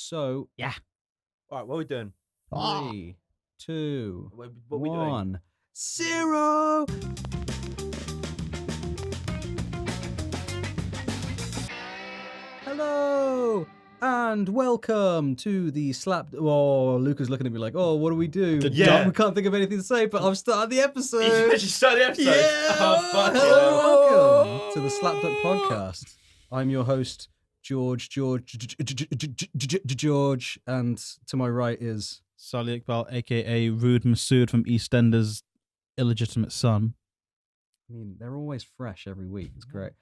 So, Yeah. All right, what are we doing? 3, 2, What are we doing? 1, 0. Hello and welcome to the Slap. Oh, Luca's looking at me like, "Oh, what do we do? Yeah. we can't think of anything to say." But I've started the episode. You actually started the episode. Yeah. Oh, fuck Hello, welcome to the SlapDuck podcast. I'm your host, George, and to my right is Salih Iqbal, aka Rude Masood from EastEnders' illegitimate son. I mean, they're always fresh every week. It's great.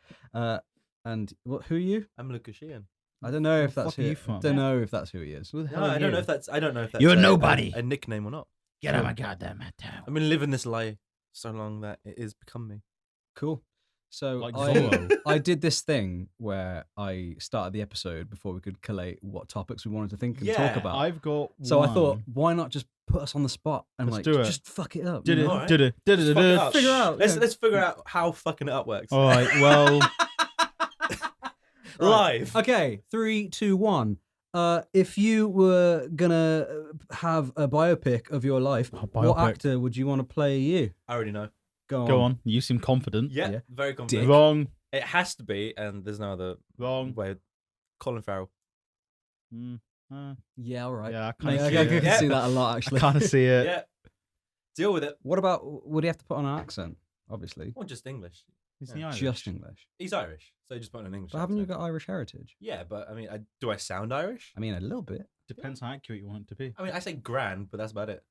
And who are you? I'm Lucas Sheehan. I don't know if that's fuck are who. you from? Don't know if that's who he is. Who the No, hell are I don't know you? if that's. I don't know if that's. You're a nobody. A nickname or not. Get out of my goddamn town. I've been living this lie so long that it has become me. Cool. So Like I, Zorro. I did this thing where I started the episode before we could collate what topics we wanted to think and talk about. I've got So one. I thought, why not just put us on the spot and Let's do it. just fuck it up? Did you it? know? Alright. Did it? Did it? Just fuck it up. Figure out, Let's yeah. let's figure out how fucking it up works. All right. Well, Live. Okay, 3, 2, 1. If you were gonna have a biopic of your life, what biopic. actor would you want to play you? I already know. go on. You seem confident. Yeah, Yeah. very confident. Wrong. It has to be, and there's no other Wrong. way. Colin Farrell. Yeah, all right. Yeah, I I kind of see can it. see that a lot I actually. kind of see it. Yeah. Deal with it. What about? Would he have to put on an accent? Obviously, Or just English. Isn't he Irish? just English. He's Irish, so just put on an English. But haven't you accent. got Irish heritage? Yeah, but I mean, do I sound Irish? I mean, a little bit. Depends how accurate you want it to be. I mean, I say grand, but that's about it.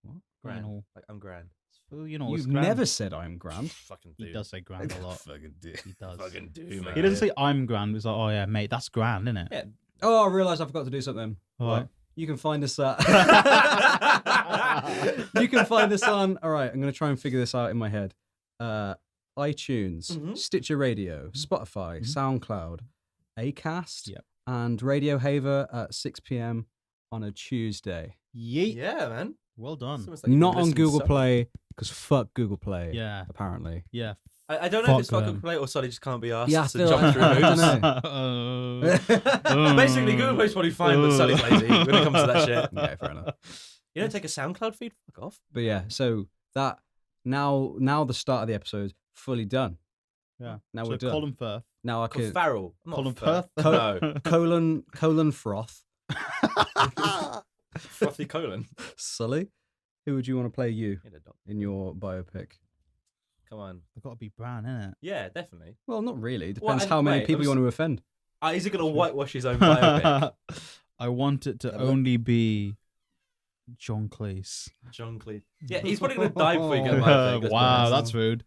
What? Grand. know. Like, I'm grand. Well, you know, it's You've grand. never said I'm grand. Fucking He do. does say grand a lot. Fucking do. He does. Fucking do, He man. He doesn't say I'm grand. He's like, oh yeah, mate, that's grand, isn't it? Yeah. Oh, I realised I forgot to do something. All right. You can find us at. You can find us on. All right, I'm going to try and figure this out in my head. iTunes, Mhm. Stitcher Radio, Spotify, SoundCloud, Acast, Yep. and Radio Haver at 6 p.m. on a Tuesday. Yeet. Yeah, man. Well done. It's almost like you've Not been on listening to Google something. Play, because fuck Google Play. Yeah. Apparently. Yeah. I don't know if it's Fuck fucking them. play or Solly just can't be asked Yeah, I to feel jump like- through I hoops. don't Basically, Google Play's probably fine, but Sully's lazy when it comes to that shit. Yeah, fair enough. You don't take a SoundCloud feed? Fuck off. But yeah, so that now the start of the episode fully done. Yeah. Now So we're done. Colin Firth. Now I Colin can Farrell. Not Colin Firth. Firth? No. colon froth. Frothy colon. Sully, who would you want to play you Yeah, the dog. in your biopic? Come on. They've got to be brown, innit? Yeah, definitely. Well, not really. Well, Depends and how many wait, people you want to offend. Is he going to whitewash his own biopic? I want it to Hello? only be John Cleese. John Cleese. Yeah, he's probably going to die before you get a biopic. let's be Wow, honest. that's rude.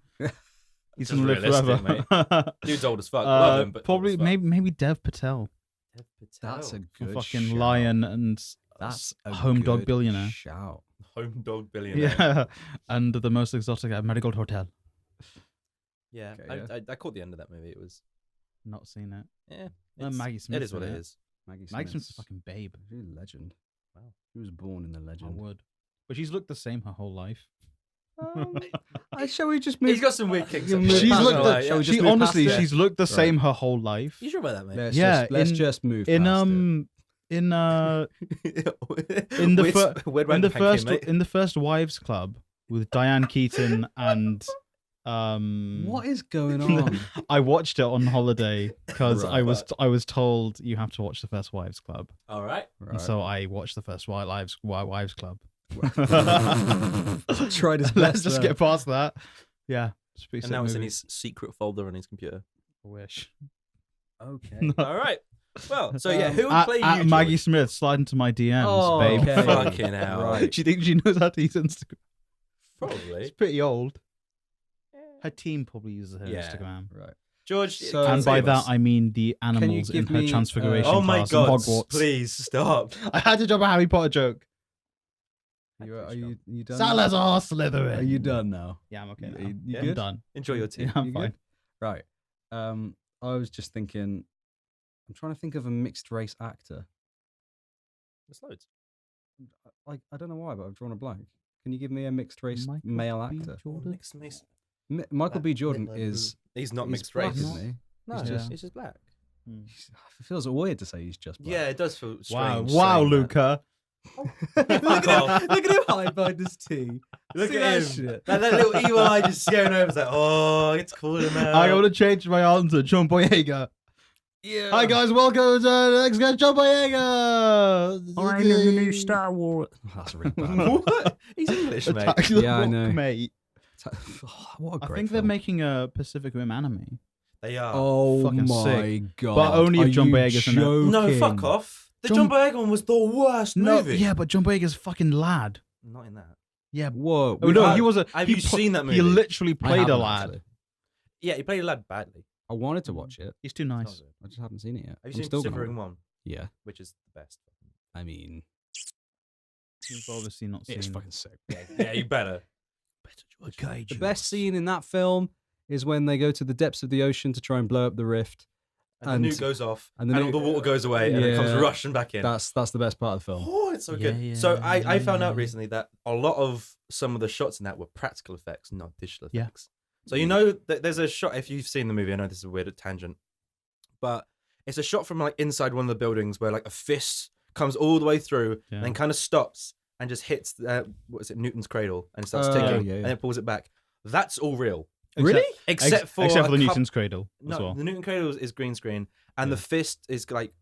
He's Just gonna live realistic, forever. Dude's old as fuck. Love him, but probably old as fuck. maybe Dev Patel, Dev Patel. That's a from good fucking shout. Lion and That's a Home Dog good Billionaire. Shout. home dog billionaire. Yeah, and the most exotic Marigold Hotel. Yeah, Okay, I caught the end of that movie. It was, Not seen it. yeah. Maggie It Smith's is what in it it. is. Maggie Maggie Smith's Smith's a fucking babe. She's a legend. Wow. She was born in the I legend. would, but she's looked the same her whole life. Shall we just move? He's got some weird kicks. You'll up move there. She's past looked. that. Alright, Shall we just She move honestly, past it? she's looked the Right. same her whole life. You sure about that, mate? Let's Yeah, let's in- just move In past in the first Wives Club with Diane Keaton and it. What is going on? I watched it on holiday because Right. I was told you have to watch the first Wives Club, All right. Right. and so I watched the first Wives Club. Tried his Let's best just there. get past that. Yeah, it's a pretty And sick now it's in movie. his secret folder on his computer. I wish. Okay. All right. Well, so yeah, who would play you, At Maggie George? Smith, slide into my DMs, Oh, babe. okay. Fucking hell. Right. Do you think she knows how to use Instagram? It's Probably. pretty old. Her team probably uses her Yeah. Instagram. Right. George, So- can And you by save that, us? I mean the animals in give her me, transfiguration Oh my class god! in Hogwarts. Please stop. I had to drop a Harry Potter joke. Are you done? Salazar Slytherin. Are you done now? Yeah, I'm okay You- now. you Yeah. I'm good? done. Enjoy your tea. Yeah, I'm You fine. good? Right. I was just thinking. I'm trying to think of a mixed race actor. There's loads. I don't know why, but I've drawn a blank. Can you give me a mixed race Michael male B. actor? Jordan? Mixed. Michael B. Jordan is He's not he's mixed black, race. isn't he? No, He's he's just- just black. It feels weird to say he's just black. Yeah, it does feel Wow, strange. wow, saying that. Luca. look at him hide behind his tea. Look See at that him. shit? That little evil eye just staring over. It's like, oh, it's cooler now. I want to change my answer, John Boyega. Yeah. Hi guys, welcome to the next guy, John Boyega. I'm in the new Star Wars. That's really bad. What? He's English, mate. Attack the Yeah, I Rock, know. mate. What a I great think they're film. making a Pacific Rim anime. They are. Oh fucking my sick. god! But only if Are John you Boyega's in it. joking? No, fuck off. The John Boyega one was the worst movie. Yeah, but John Boyega's fucking lad. Not in that. Yeah. Whoa! Oh no, had- he was a. have he you seen that movie? He literally I played a haven't, lad. actually. Yeah, he played a lad badly. I wanted to watch it. He's too nice. I just haven't seen it yet. Have I'm you seen still Pacific gonna Rim watch 1, it. Yeah. which is the best? I mean, He's obviously not seen. it's fucking sick. Yeah, you better. The best scene in that film is when they go to the depths of the ocean to try and blow up the rift. And the nuke goes off, and and, the all nuke- the water goes away, and it comes Yeah. rushing back in. That's the best part of the film. Oh, it's so Yeah, good. yeah, So I found out yeah. recently that a lot of some of the shots in that were practical effects, not digital Yeah. effects. So you know that there's a shot, if you've seen the movie, I know this is a weird tangent, but it's a shot from like inside one of the buildings where like a fist comes all the way through Yeah. and then kind of stops and just hits, what is it, Newton's cradle, and starts Oh, ticking, yeah, yeah. and it pulls it back. That's all real. Really? Except for except for a the coup- Newton's cradle No, as well. the Newton cradle is green screen, and Yeah. the fist is like,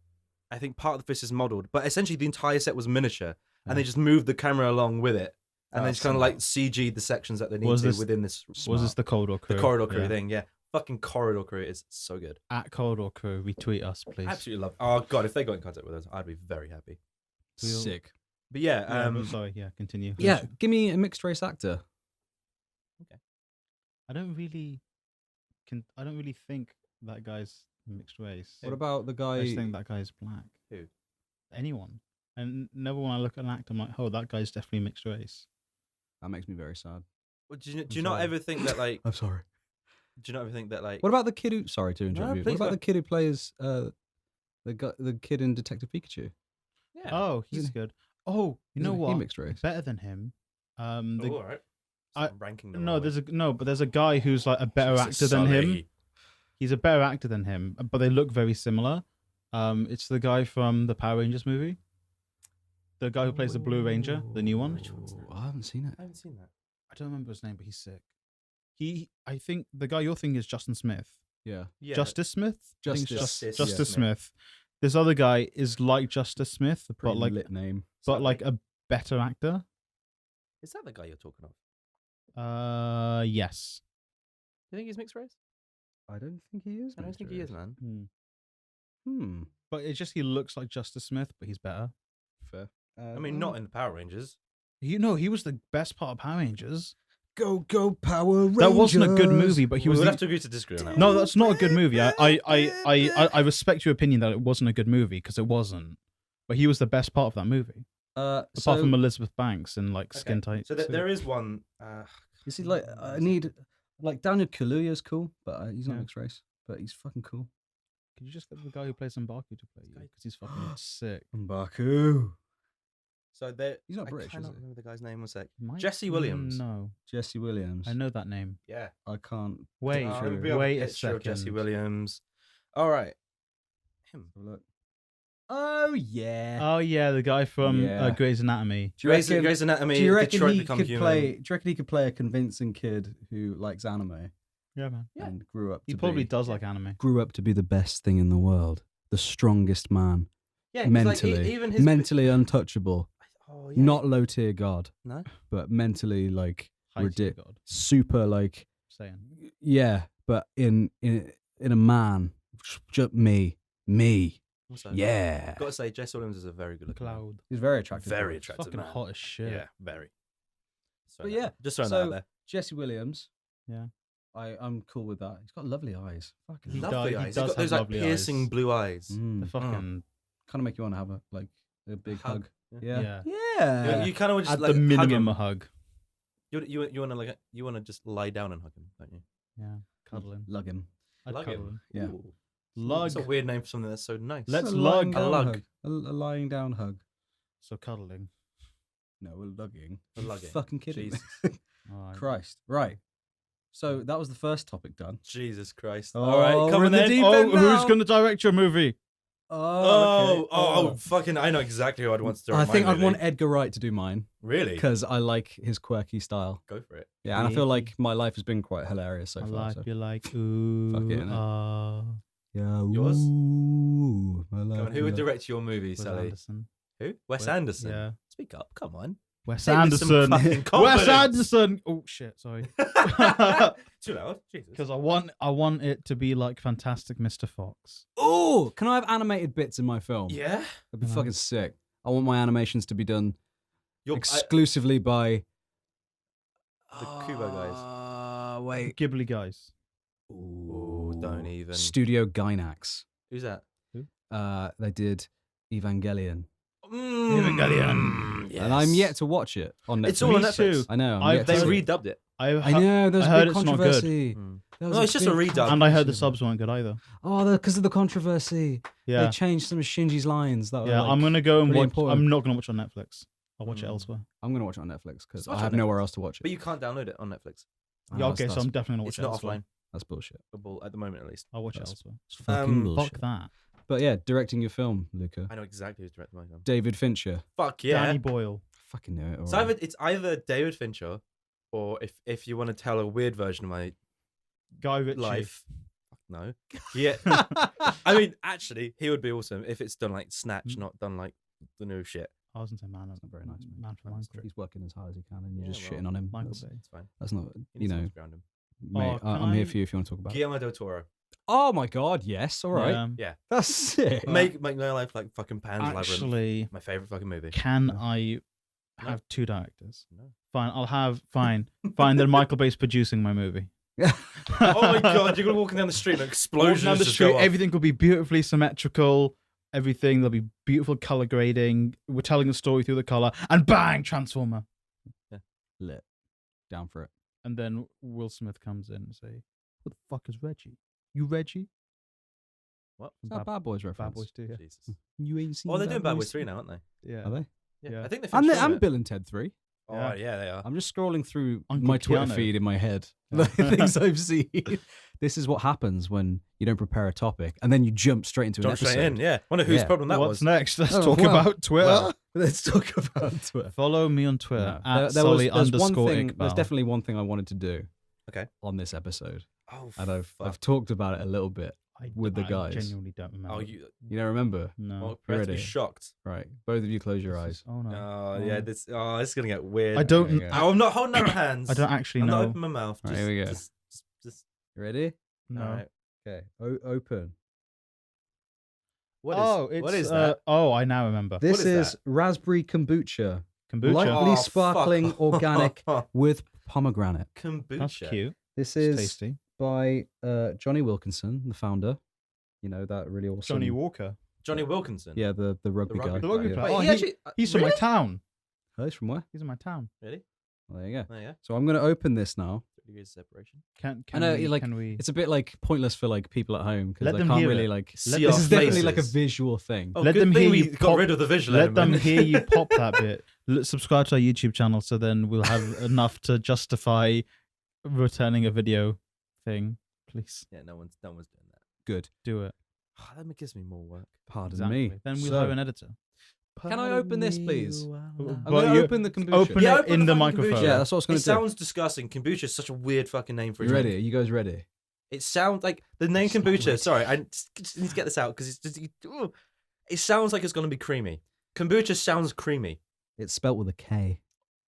I think part of the fist is modelled, but essentially the entire set was miniature, and they Yeah. just moved the camera along with it, and they That's just kind of like smart. CG'd the sections that they need Was to this- within this. Was this the corridor crew? The corridor crew Yeah. thing? Yeah, fucking corridor crew is so good. At corridor crew, retweet us, please. Absolutely love. Oh god, if they got in contact with us, I'd be very happy. Sick. But yeah, Yeah, but sorry. Yeah, continue. Yeah, give me a mixed race actor. I don't really think that guy's mixed race. What about the I guy? just think that guy's black. Who? Anyone. And never when I look at an actor, I'm like, oh, that guy's definitely mixed race. That makes me very sad. Well, do you I'm not sorry. ever think that like? I'm sorry. Do you not ever think that like? What about the kid who? Sorry to interrupt No, you. What please about go. the kid who plays the kid in Detective Pikachu? Yeah. Oh, he's Isn't- good. Oh, you know Isn't he what? mixed race? Better than him. Oh, all right. I- Stop ranking them. No, all there's the a but there's a guy who's like a better way. actor than him. Sully. He's a better actor than him, but they look very similar. It's the guy from the Power Rangers movie. The guy who plays the Blue Ranger, the new one. Which one's that? I haven't seen it. I haven't seen that. I don't remember his name, but he's sick. I think the guy you're thinking is Justin Smith. Yeah. Yeah. Justice Smith? I think it's Justice. Justice Yeah. Smith. This other guy is like Justice Smith, but Pretty like lit name. but like a better actor. Is that the guy you're talking of? Yes. Do you think he's mixed race? I don't think he is. I don't think he is, man. Hmm. But it's just he looks like Justice Smith, but he's better. Fair. I mean, not in the Power Rangers. You know, he was the best part of Power Rangers. Go Power Rangers. That wasn't a good movie, but he We was. would the- have to agree to disagree on that. No, one. that's not a good movie. I respect your opinion that it wasn't a good movie because it wasn't. But he was the best part of that movie, apart from Elizabeth Banks and like Okay, skin tight. So there is one. you see, like I need like Daniel Kaluuya's cool, but he's not Yeah. mixed race, but he's fucking cool. Could you just get the guy who plays Mbaku to play you? Because he's fucking sick. Mbaku. So there. He's not I British, is cannot he? remember the guy's name. One sec. Might- Jesse Williams. No, Jesse Williams. I know that name. Yeah. I can't. Wait, Oh, Sure. let me bring up wait a picture of Jesse second. Williams. All right. Him. Have a look. Oh yeah. Oh yeah, the guy from Yeah. Grey's Anatomy. Do you reckon? Grey's Anatomy. Do you reckon Detroit he Become could Human. play? Do you reckon he could play a convincing kid who likes anime Yeah, man. Yeah. and grew up? He to probably be, does like anime. grew up to be the best thing in the world, the strongest man, Yeah, 'cause, mentally, like, even his mentally untouchable, Oh, yeah. not low tier god, No. but mentally like High tier ridiculous, God. super like Saying. yeah, but in a man, just me, Also, yeah. Got to say, Jesse Williams is a very good looking man. Cloud. He's very attractive. Very man. attractive. Fucking man. hot as shit. Yeah, very. So, But yeah, just throwing that out so there. Jesse Williams. Yeah. I'm cool with that. He's got lovely eyes. Fucking He Lovely does- he eyes. does He's got have those like lovely piercing eyes. blue eyes. Mm. The fucking Kind of make you want to have a big hug. hug. Yeah. yeah. Yeah. You kind of just At like the hug minimum him. a hug. You want to like you want to just lie down and hug him, don't you? Yeah. Cuddling. Lug him. I'd Lug cuddle him. him. Yeah. Ooh. Lug. It's a weird name for something that's so nice. Let's A lying lug. down lug. hug. A lying down hug. So cuddling. No, we're lugging. A lugging. Fucking kidding. Jesus. me. All right. Christ. Right. So that was the first topic done. Jesus Christ! Oh, All right, we're coming in the in. deep Oh, end who's now. going to direct your movie? Oh, fucking! I know exactly who I'd want to direct. I think my I'd want movie. Edgar Wright to do mine Really? because I like his quirky style. Go for it. Yeah, and I feel like my life has been quite hilarious so I far. like So. you like ooh. Fuck it, Yeah, Yours? ooh, my Come life on, who would is- direct your movie, Wes Sally? Anderson. Who? Wes Anderson. Yeah. Speak up. Come on. Wes Say it with some Anderson. fucking Wes confidence. Anderson. Oh shit, sorry. Too loud. Jesus. Because I want it to be like Fantastic Mr. Fox. Oh, can I have animated bits in my film? Yeah. That'd be fucking sick. I want my animations to be done You're exclusively by the Kubo guys. Wait. Ghibli guys. Oh, don't even. Studio Gynax. Who's that? They did Evangelion. Evangelion. Yes. And I'm yet to watch it on Netflix. It's all on Me Netflix. too. I know. They to see it. redubbed it. I know. There's I a heard big it's not good. controversy. There was No, a it's just a big redub. And I heard the controversy. subs weren't good either. Oh, because of the controversy. Yeah. They changed some of Shinji's lines. That were Yeah, like, I'm gonna go and really watch. important. I'm not gonna watch it on Netflix. I'll watch it elsewhere. I'm going to watch it on Netflix because Just watch I it have on nowhere Netflix. else to watch it. But you can't download it on Netflix. Yeah, Oh, okay, so that's- I'm definitely gonna watch It's it not elsewhere. offline. That's bullshit. At the moment, at least. I'll watch it That's- elsewhere. It's fucking Um, bullshit. Fuck that. But yeah, directing your film, Luca. I know exactly who's directing my film. David Fincher. Fuck yeah. Danny Boyle. Fucking knew it. It's already. either David Fincher, or if you want to tell a weird version of my Guy Ritchie. life, no. Yeah. I mean, actually, he would be awesome if it's done like Snatch, not done like the new shit. I wasn't saying man. That's not very nice, mate. Man for That's Michael. He's working as hard as he can, and you're Yeah, just well, shitting on him. Michael That's, Bay. It's fine. that's not, He you needs know, someone to ground him. mate. can I'm here I- for you if you want to talk about it. Guillermo del Toro. Oh my god, yes. All right. Yeah. That's sick. Make my life like fucking Pan's Labyrinth. Actually, My favorite fucking movie. can I have two directors? No. Fine, I'll have fine. Then Michael Bay's producing my movie. Oh my god, you're gonna walk down the street and Walking explosions down the just street, go off. everything will be beautifully symmetrical. Everything, there'll be beautiful color grading. We're telling a story through the color, and bang, Transformer. Lit. Down for it. And then Will Smith comes in and say, "What the fuck is Reggie? You Reggie?" What? Is that a Bad Boys reference? Bad Boys do, yeah. Jesus. You ain't seen Oh, they're doing Bad Boys Boys 3 now, aren't they? Yeah. Are they? Yeah. I think they And, finished and it. Bill and Ted 3. Oh, Yeah. yeah, they are. I'm just scrolling through Uncle my Twitter Keanu. feed in my head. Yeah. The things I've seen. This is what happens when you don't prepare a topic and then you jump straight into an Jump episode. straight in, yeah. Wonder whose Yeah. problem that What's was. next? Let's Oh, talk well, about Twitter. Well, let's talk about Twitter. Follow me on Twitter No. at There Sully there's one underscore thing, Iqbal. there's definitely one thing I wanted to do. Okay. On this episode, Oh, and I've fuck. talked about it a little bit. I- with the I guys. genuinely don't remember. Oh, you You don't remember? No. well, prepare to be Ready? shocked. Right. Both of you close your eyes. Oh no. Oh, yeah, this is gonna get weird. I don't. There you go. Oh, I'm not holding up my hands. I don't actually I'm not know. opening my mouth. Alright, Just, here we go. Just, You ready? No. alright. Okay. Open. What is that? Oh, I now remember. This is is that? raspberry kombucha. Kombucha. Lightly Oh, fuck sparkling off. organic with pomegranate. Kombucha. That's cute. This It's is tasty. by Johnny Wilkinson, the founder. You know, that really awesome. Johnny Walker. Johnny Wilkinson. Yeah, the rugby guy. rugby The rugby yeah. player. Wait, Oh, he he- actually, He's from my really? town. Oh, he's from where? He's in my town. Really? Well, there you go. Oh, yeah. So I'm going to open this now. 3 degrees of separation. Can know, we, like, can we? It's a bit like pointless for like people at home because Let I them can't hear really it. like. See This our is definitely like a faces. visual thing. Oh, Let good them thing hear we you got pop- rid of the visual Let them element. hear you pop that bit. Subscribe to our YouTube channel so then we'll have enough to justify returning a video thing. Please Yeah, no one's doing that. Good. do it. Oh, that gives me more work. Pardon Exactly. me. Then we'll So, have an editor. Can I open this, please? But I'm going to you- open the kombucha. Open Yeah, it open in the the fucking microphone. kombucha. Yeah, that's what I was going It to do. sounds disgusting. Kombucha is such a weird fucking name for a You drink. ready? Are you guys ready? It sounds like the name It's not kombucha. ready. Sorry, I just need to get this out because it's just. It sounds like it's going to be creamy. Kombucha sounds creamy. It's spelt with a K.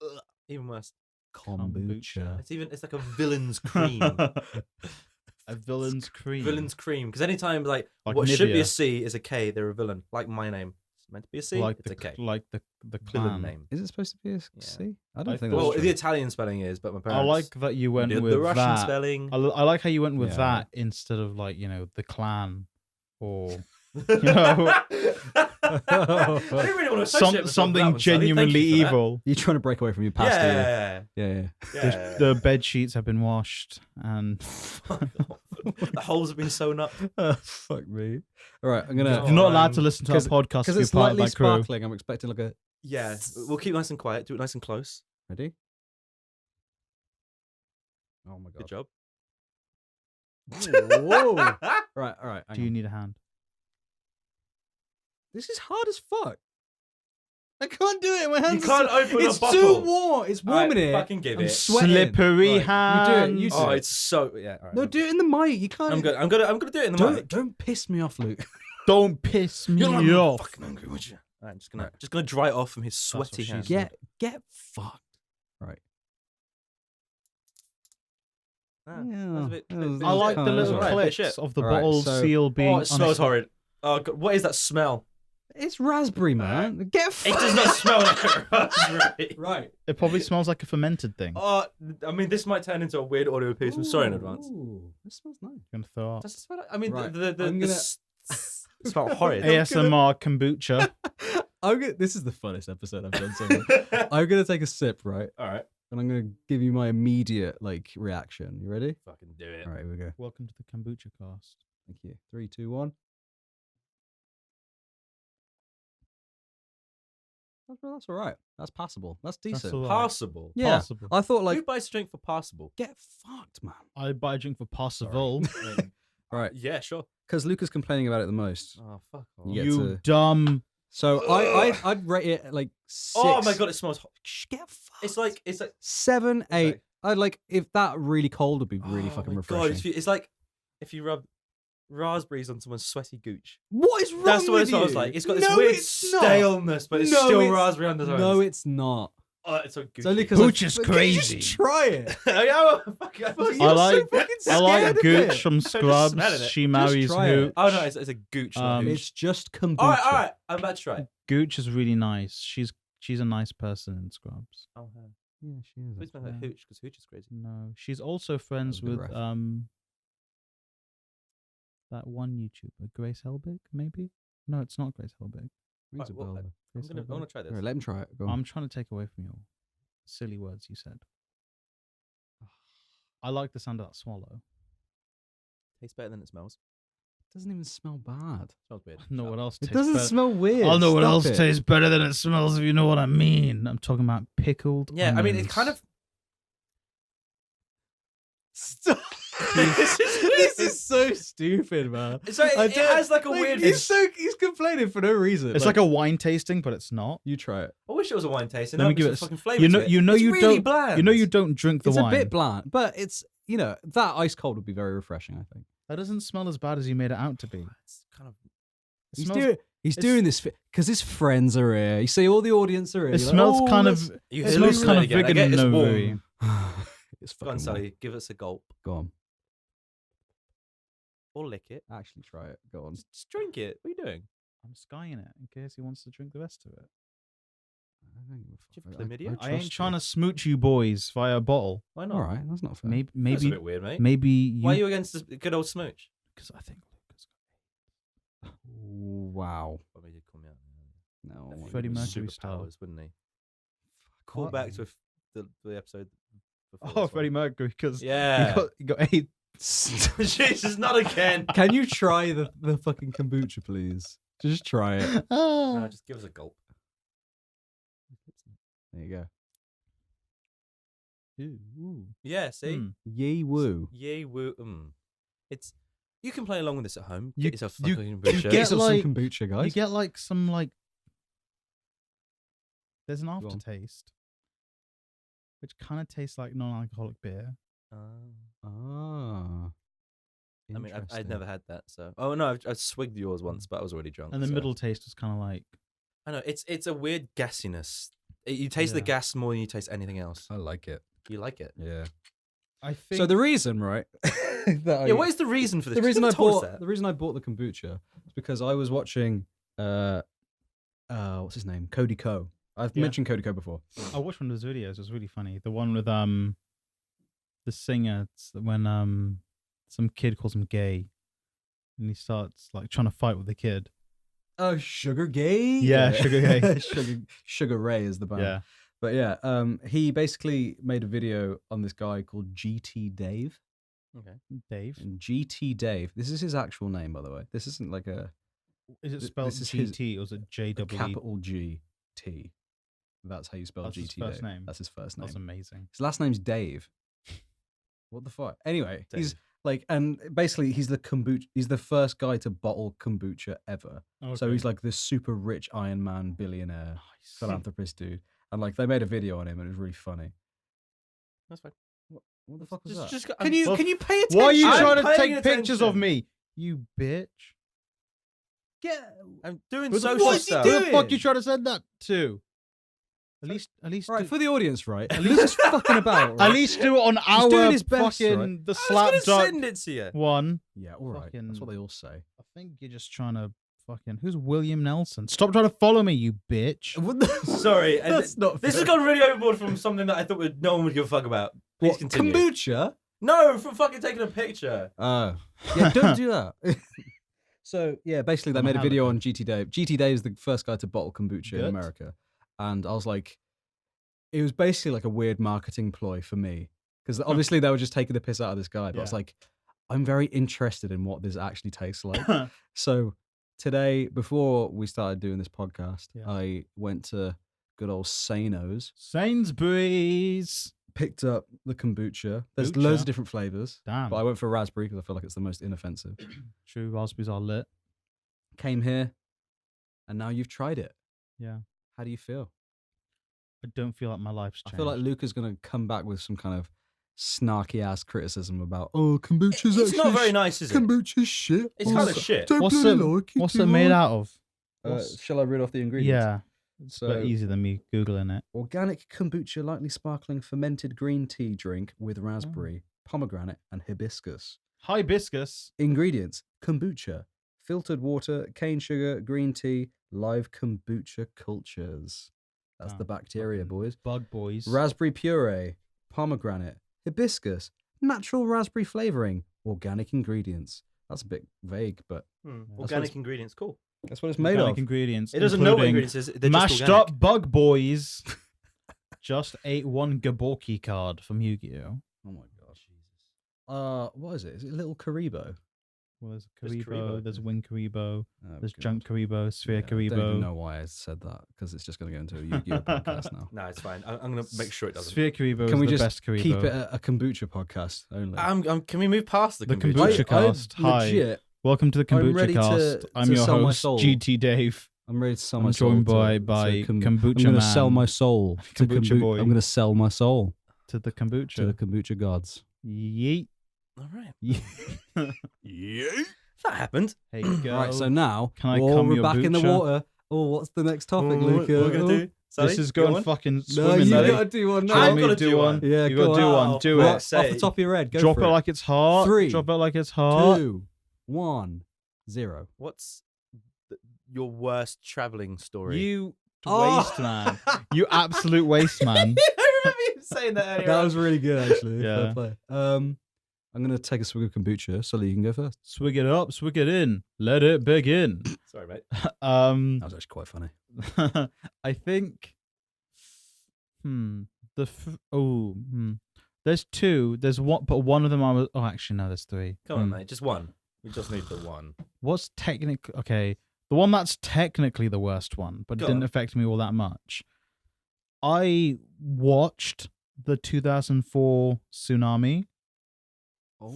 Ugh, even worse. Kombucha. It's like a villain's cream. A villain's cream. Villain's cream. Because anytime like Like what should be Nivea. a C is a K, they're a villain. Like my name. It's meant to be a C. like it's the a K. like the Villain clan. name. Is it supposed to be a Yeah. C? I don't I think thought- that's Well, true. the Italian spelling is, but my I parents like that you went did with the Russian that. spelling. I like how you went with Yeah. that instead of like the clan or know. I didn't really want to associate myself with that something one, Sonny. Thank genuinely you for that. evil. You're trying to break away from your past, Yeah, yeah. yeah. The bed sheets have been washed and The holes have been sewn up. Fuck me. All right, I'm gonna. you're not allowed to listen to our 'cause- podcast Because if it's you're part of slightly that crew. sparkling. I'm expecting like a. Yeah, we'll keep nice and quiet. Do it nice and close. Ready? Oh my god. Good job. Whoa. Right, all right. Do you need a hand? This is hard as fuck. I can't do it. My hands. You can't open a It's bottle. too warm. It's warm Alright, in here. fucking give I'm it. sweating. Slippery Right, hand. You do it. Oh, it's so yeah. All right. No, do it in the mic. You can't. I'm gonna do it in the mic. Don't piss me off, Luke. Don't piss me You're not off. fucking hungry, would you? Alright, I'm just gonna dry it off from his what sweaty she hands. said. Get fucked. Right. Ah, Yeah, that's a bit- that was- I like the That's little right. clicks Shit. of the Alright, bottle so- seal being. Oh, it smells on horrid. Oh God, what is that smell? It's raspberry, man. Get It fucked. does not smell like raspberry. Right. It probably smells like a fermented thing. Oh, I mean, this might turn into a weird audio piece. I'm sorry in advance. Ooh, this smells nice. I'm gonna throw up. Does it smell like? I mean, Right, the I'm gonna- it smell horrid. ASMR kombucha. This is the funnest episode I've done so far. I'm gonna take a sip, right? All right, And I'm gonna give you my immediate reaction. You ready? fucking do it. All right, here we go. Welcome to the kombucha cast. Thank you. 3, 2, 1. That's all right. That's passable. That's decent. all right. Passable. Yeah. Possible. I thought Who buys a drink for passable? get fucked, man. I buy a drink for possible. I mean, Right. yeah, sure. Because Luke is complaining about it the most. Oh fuck. You get You to- dumb. So I'd rate it at 6. Oh my god, it smells. Get fucked. It's like 7, 8. Okay. I'd if that really cold would be really oh fucking my refreshing. God, it's like if you rub raspberries on someone's sweaty gooch. What is wrong That's what with it smells you? like. It's got this No, weird it's not. staleness, but it's No, still it's- raspberry undertones. No, it's not. Oh, it's so It's only Gucci. because Gooch is Can you crazy. just try it. Oh, fuck, You're I like- so fucking I scared like of Gooch it. from just smelling Scrubs. it. She Just marries try it. Hooch. Oh no, it's a Gooch. Not Hooch. It's just kombucha. All right. I'm about to try it. Gooch is really nice. She's a nice person in Scrubs. Oh, Yeah, she is. please smell like Yeah. Hooch because Hooch is crazy. No, she's also friends was a with good ref. that one YouTuber, Grace Helbig, maybe. No, it's not Grace Helbig. Rings a Right, well, bell, though. I want to try this. All right, let him try it. Go on. I'm trying to take away from your silly words you said. I like the sound of that swallow. Tastes better than it smells. It doesn't even smell bad. Smells weird. I know what else It tastes doesn't better. smell weird. I'll know what Stop else it. tastes better than it smells, if you know what I mean. I'm talking about pickled. Yeah, I mean, it onions. kind of. Stop. This is so stupid, man. So it has like a weird. He's complaining for no reason. It's like a wine tasting, but it's not. You try it. I wish it was a wine tasting. Let me give it. fucking flavor. You know, to it. you know, It's you really don't. Bland. You know, you don't drink the It's wine. a bit bland, but it's that ice cold would be very refreshing. I think That doesn't smell as bad as you made it out to be. It's kind of. It he's smells, doing this because his friends are here. You see, all the audience are here. it You're like, smells "Oh, kind let's-" of. You It smells hallucinate kind of again. I bigger get than it's no warm. very. It's Go on, fucking warm. Sally. Give us a gulp Go on, or lick it. actually try it. Go on. Just drink it. What are you doing? I'm skying it in case he wants to drink the rest of it. Do you have chlamydia? I ain't trying to smooch you boys via a bottle. Why not? All right, that's not fair. Maybe, That's a maybe, bit weird, mate. maybe Why are you. you against this good old smooch? Because I think Lucas. Wow. Probably did call me out. No. Definitely Freddie with Mercury style. superpowers, wouldn't he? Call What? back to the episode. before Oh, this Freddie one. Mercury, because Yeah. he got 8. Jesus, not again. Can you try the fucking kombucha, please? Just try it. No, just give us a gulp. There you go. Ooh. Yeah, see? Mm. Yay woo. Yay woo. It's you can play along with this at home. You- Get yourself you- fucking you kombucha. get Get yourself like- some kombucha, guys. You get like some like. There's an on. aftertaste, which kind of tastes like non-alcoholic beer. Ah. I mean, I'd Interesting. never had that. So, oh no, I swigged yours once, but I was already drunk. And the so- middle taste was kind of like. I know it's a weird gassiness. You taste the Yeah. gas more than you taste anything else. I like it. You like it? Yeah. I think. So the reason, right? that Yeah. What is the reason for this? the reason You I never told us bought that. the reason I bought the kombucha is because I was watching what's his name? Cody Ko. I've Yeah. mentioned Cody Ko before. I watched one of his videos. It was really funny. The one with the singer when some kid calls him gay, and he starts like trying to fight with the kid. Oh, Sugar Gay? Yeah, Sugar Gay. Sugar Ray is the band. Yeah. But yeah, he basically made a video on this guy called GT Dave. Okay. Dave. And GT Dave, this is his actual name, by the way. This isn't like a Is it Th- spelled this is his- GT or is it JW? capital G T. That's how you spell That's his GT first Dave. name? That's his first name. That's amazing. His last name's Dave. What the fuck? Anyway, he's Dave. Like, and basically, he's the first guy to bottle kombucha ever. So he's like this super rich Iron Man billionaire philanthropist dude. And like, they made a video on him, and it was really funny. That's fine. What the fuck was that? Can you pay attention? Why are you I'm trying to paying take pictures of attention. me? You bitch. I'm doing Who the social fuck is he stuff. doing? Who the fuck you trying to send that to? At least, Right, do, for the audience, right? Lucas fucking about. Right? at least do it on our doing his best, fucking right? the I was gonna SlapDuck send it to you. one. Yeah, all right. Fucking- That's what they all say. I think you're just trying to fucking. Who's William Nelson? Stop trying to follow me, you bitch. Sorry, That's not This fair. has gone really overboard from something that I thought no one would give a fuck about. Please What, continue. kombucha? No, for fucking taking a picture. Yeah, don't do that. So yeah, basically they I'm a made a video halibut. on GT Dave. GT Dave is the first guy to bottle kombucha in Good. America, and I was like, it was basically like a weird marketing ploy for me because obviously they were just taking the piss out of this guy. But I was Yeah. like, I'm very interested in what this actually tastes like. So today, before we started doing this podcast, Yeah. I went to good old Sano's, Sainsbury's. picked up the kombucha. There's Kombucha? loads of different flavors, Damn. but I went for raspberry because I feel like it's the most inoffensive. True, raspberries are lit. Came here, and now you've tried it. Yeah. How do you feel? I don't feel like my life's I changed. feel like Luca's going to come back with some kind of snarky ass criticism about, oh, kombucha's It's actually not very nice, is it? kombucha's shit. It's Oh, kind of shit. Don't What's bloody it? like it, What's do it made I?" out of? Shall I read off the ingredients? Yeah. It's a bit So- easier than me googling it. Organic kombucha, lightly sparkling fermented green tea drink with raspberry, pomegranate, and hibiscus. Hibiscus. Ingredients: kombucha, filtered water, cane sugar, green tea, live kombucha cultures. That's the Damn, bacteria, fucking boys. Bug boys. Raspberry puree, pomegranate, hibiscus, natural raspberry flavoring, organic ingredients. That's a bit vague, but Organic ingredients, cool. that's what it's made Organic of. ingredients. It doesn't know what including ingredients it is. They're mashed just organic. up bug boys. Just ate one Gaborki card from Yu-Gi-Oh. Oh my god. What is it? Is it Little Karibo? Well, there's There's Karibo, Karibo. there's Wing Karibo, Oh, there's God. Junk Karibo, Sphere Yeah, I don't even Karibo, know why I said that because it's just going to go into a Yu-Gi-Oh podcast now. No, it's fine. I'm going to make sure it doesn't. Sphere Karibo Can is we the just best Karibo. keep it a kombucha podcast only? Can we move past the The kombucha? kombucha cast. I Hi. legit, Welcome to the I'm Kombucha ready to- cast. I'm to your sell my host, soul. GT Dave. I'm ready to sell I'm my soul. joined by to Kombucha I'm going to Man. sell my soul to Kombucha boy. I'm going to sell my soul To the to the kombucha. kombucha gods. Yeet. All right. Yeah. That happened. Hey, go. Right, so now Can I oh, come we're your back in the bucha? water. Oh, what's the next topic, What Luca? we're going Oh. to do? Sally, This is you got going one? fucking No, swimming, you buddy. got to do one now. I'm Want me gonna to do one. Yeah, you go got to do on. one. Do Well, it. Off the top of your head, go Drop for it like it's hot. 3, Drop it like it's hot. 2, 1, 0. What's your worst traveling story? You Oh. waste man. You absolute waste man. I remember you saying that earlier. That was really good, actually. Yeah. Fair play. I'm going to take a swig of kombucha, so you can go first. Swig it up, swig it in. Let it begin. Sorry, mate. That was actually quite funny. I think. There's two. There's one, but one of them I was. Oh, actually, no. There's three. Come on, mate. Just one. We just need the one. What's technically okay? The one that's technically the worst one, but Go didn't on. affect me all that much. I watched the 2004 tsunami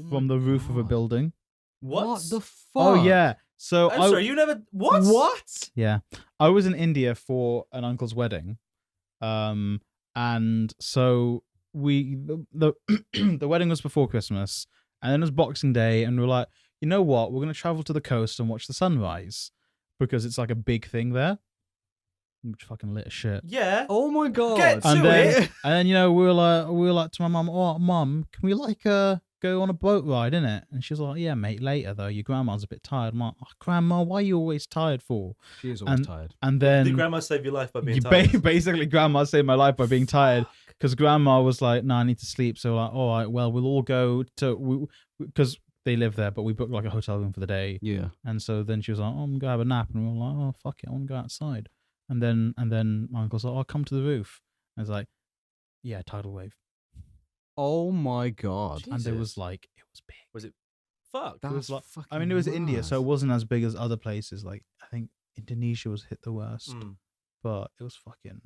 from the roof of a building. What? the fuck? Oh yeah. So I'm sorry, you never. What? What? Yeah, I was in India for an uncle's wedding, and so the the wedding was before Christmas, and then it was Boxing Day, and we're like, you know what, we're gonna travel to the coast and watch the sunrise because it's like a big thing there. Which fucking lit as shit. Yeah. Oh my god. Get to And then, it. and then you know we were like to my mum, oh mum, can we like go on a boat ride, innit? And she was like, yeah, mate, later though. Your grandma's a bit tired. I'm like, oh, grandma, why are you always tired for? She is always tired. And then Did grandma save your life by being you tired? basically grandma saved my life by being tired because grandma was like, no, I need to sleep. So like, all right, well, we'll all go to, because they live there, but we booked like a hotel room for the day. Yeah. And so then she was like, oh, I'm gonna have a nap, and we were like, oh fuck it, I want to go outside. And then my uncle's like, oh, come to the roof. And I was like, yeah, tidal wave. Oh my god. Jesus. And there was like, it was big. Was it? Fuck. That's It was like, fucking I mean, it was India, so it mad. wasn't as big as other places. Like I think Indonesia was hit the worst, Mm. but it was fucking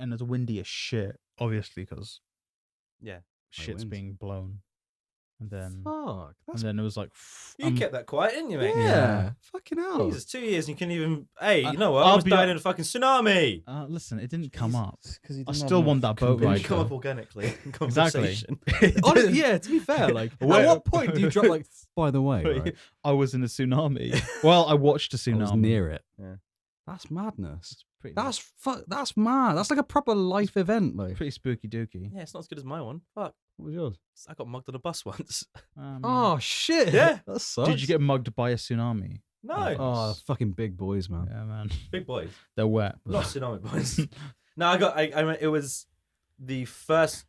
and it's windy as shit, obviously, because Yeah. shit's winds. being blown. And then Fuck. and then it was like You kept that quiet, didn't you, mate? Yeah. Fucking hell. Jesus, 2 years and you couldn't even. Hey, you know what? I'll I almost be died like- in a fucking tsunami. listen, it didn't come up. Because he I didn't have still want enough that boat It ride. didn't come up though. organically in Exactly. conversation. Honestly, yeah, to be fair, like, at Wait. what point do you drop, like, by the way, right? I was in a tsunami. Well, I watched a I tsunami. was near it. Yeah. That's madness. It's pretty, That's mad. That's like a proper life event, like. pretty spooky dooky. Yeah, it's not as good as my one. Fuck. What was yours? I got mugged on a bus once. Oh, shit. Yeah. That sucks. Did you get mugged by a tsunami? No. Oh, fucking big boys, man. Yeah, man. Big boys. They're wet. Not tsunami boys. No, I it was the first.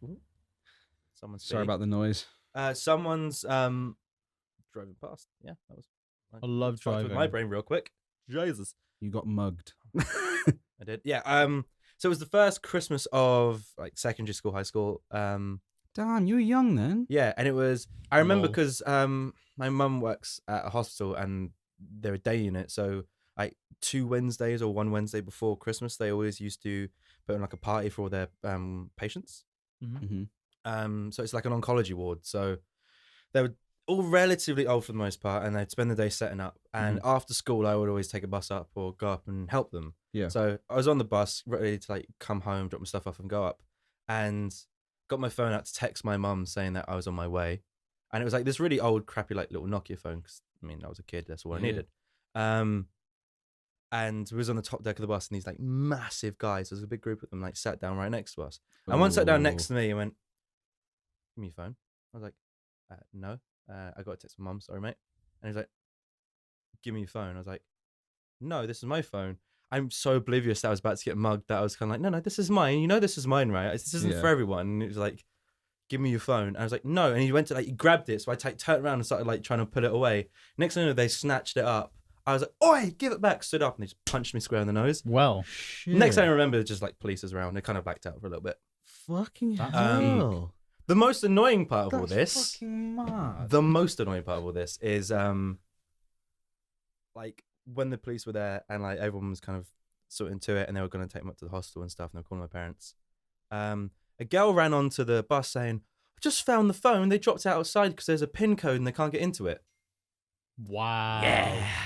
Someone's Sorry about the noise. someone's driving past. Yeah, that was. I love fucked with driving. my brain real quick. Jesus. You got mugged. I did. Yeah. So it was the first Christmas of like secondary school, high school. Damn, you were young then. Yeah, and it was. I remember Lol. because my mum works at a hospital and they're a day unit. So like 2 Wednesdays or 1 Wednesday before Christmas, they always used to put on like a party for all their patients. Mm-hmm. So it's like an oncology ward. So they were all relatively old for the most part, and they'd spend the day setting up. And after school, I would always take a bus up or go up and help them. Yeah. So I was on the bus, ready to like come home, drop my stuff off, and go up, and got my phone out to text my mum saying that I was on my way. And it was like this really old, crappy, like little Nokia phone. Because I mean, I was a kid. That's all I needed. And we was on the top deck of the bus, and these like massive guys. There's a big group of them, like sat down right next to us. And one sat down next to me and went, "Give me your phone." I was like, "No, I got a text from mum. Sorry, mate." And he was like, "Give me your phone." I was like, "No, this is my phone." I'm so oblivious that I was about to get mugged that I was kind of like, "No, this is mine. You know, this is mine, right? This isn't Yeah. for everyone." And it was like, "Give me your phone." And I was like, "No." And he went to like, he grabbed it. So I turned around and started like trying to pull it away. Next thing I know, they snatched it up. I was like, "Oi, give it back." Stood up and they just punched me square in the nose. Well, Next thing I remember, just like police was around. They kind of blacked out for a little bit. Fucking That's hell. The most annoying part of all That's this, fucking mad. the most annoying part of all this is like when the police were there and like everyone was kind of sort of into it and they were going to take them up to the hospital and stuff and they were calling my parents. A girl ran onto the bus saying, "I just found the phone. They dropped it outside because there's a PIN code and they can't get into it." wow.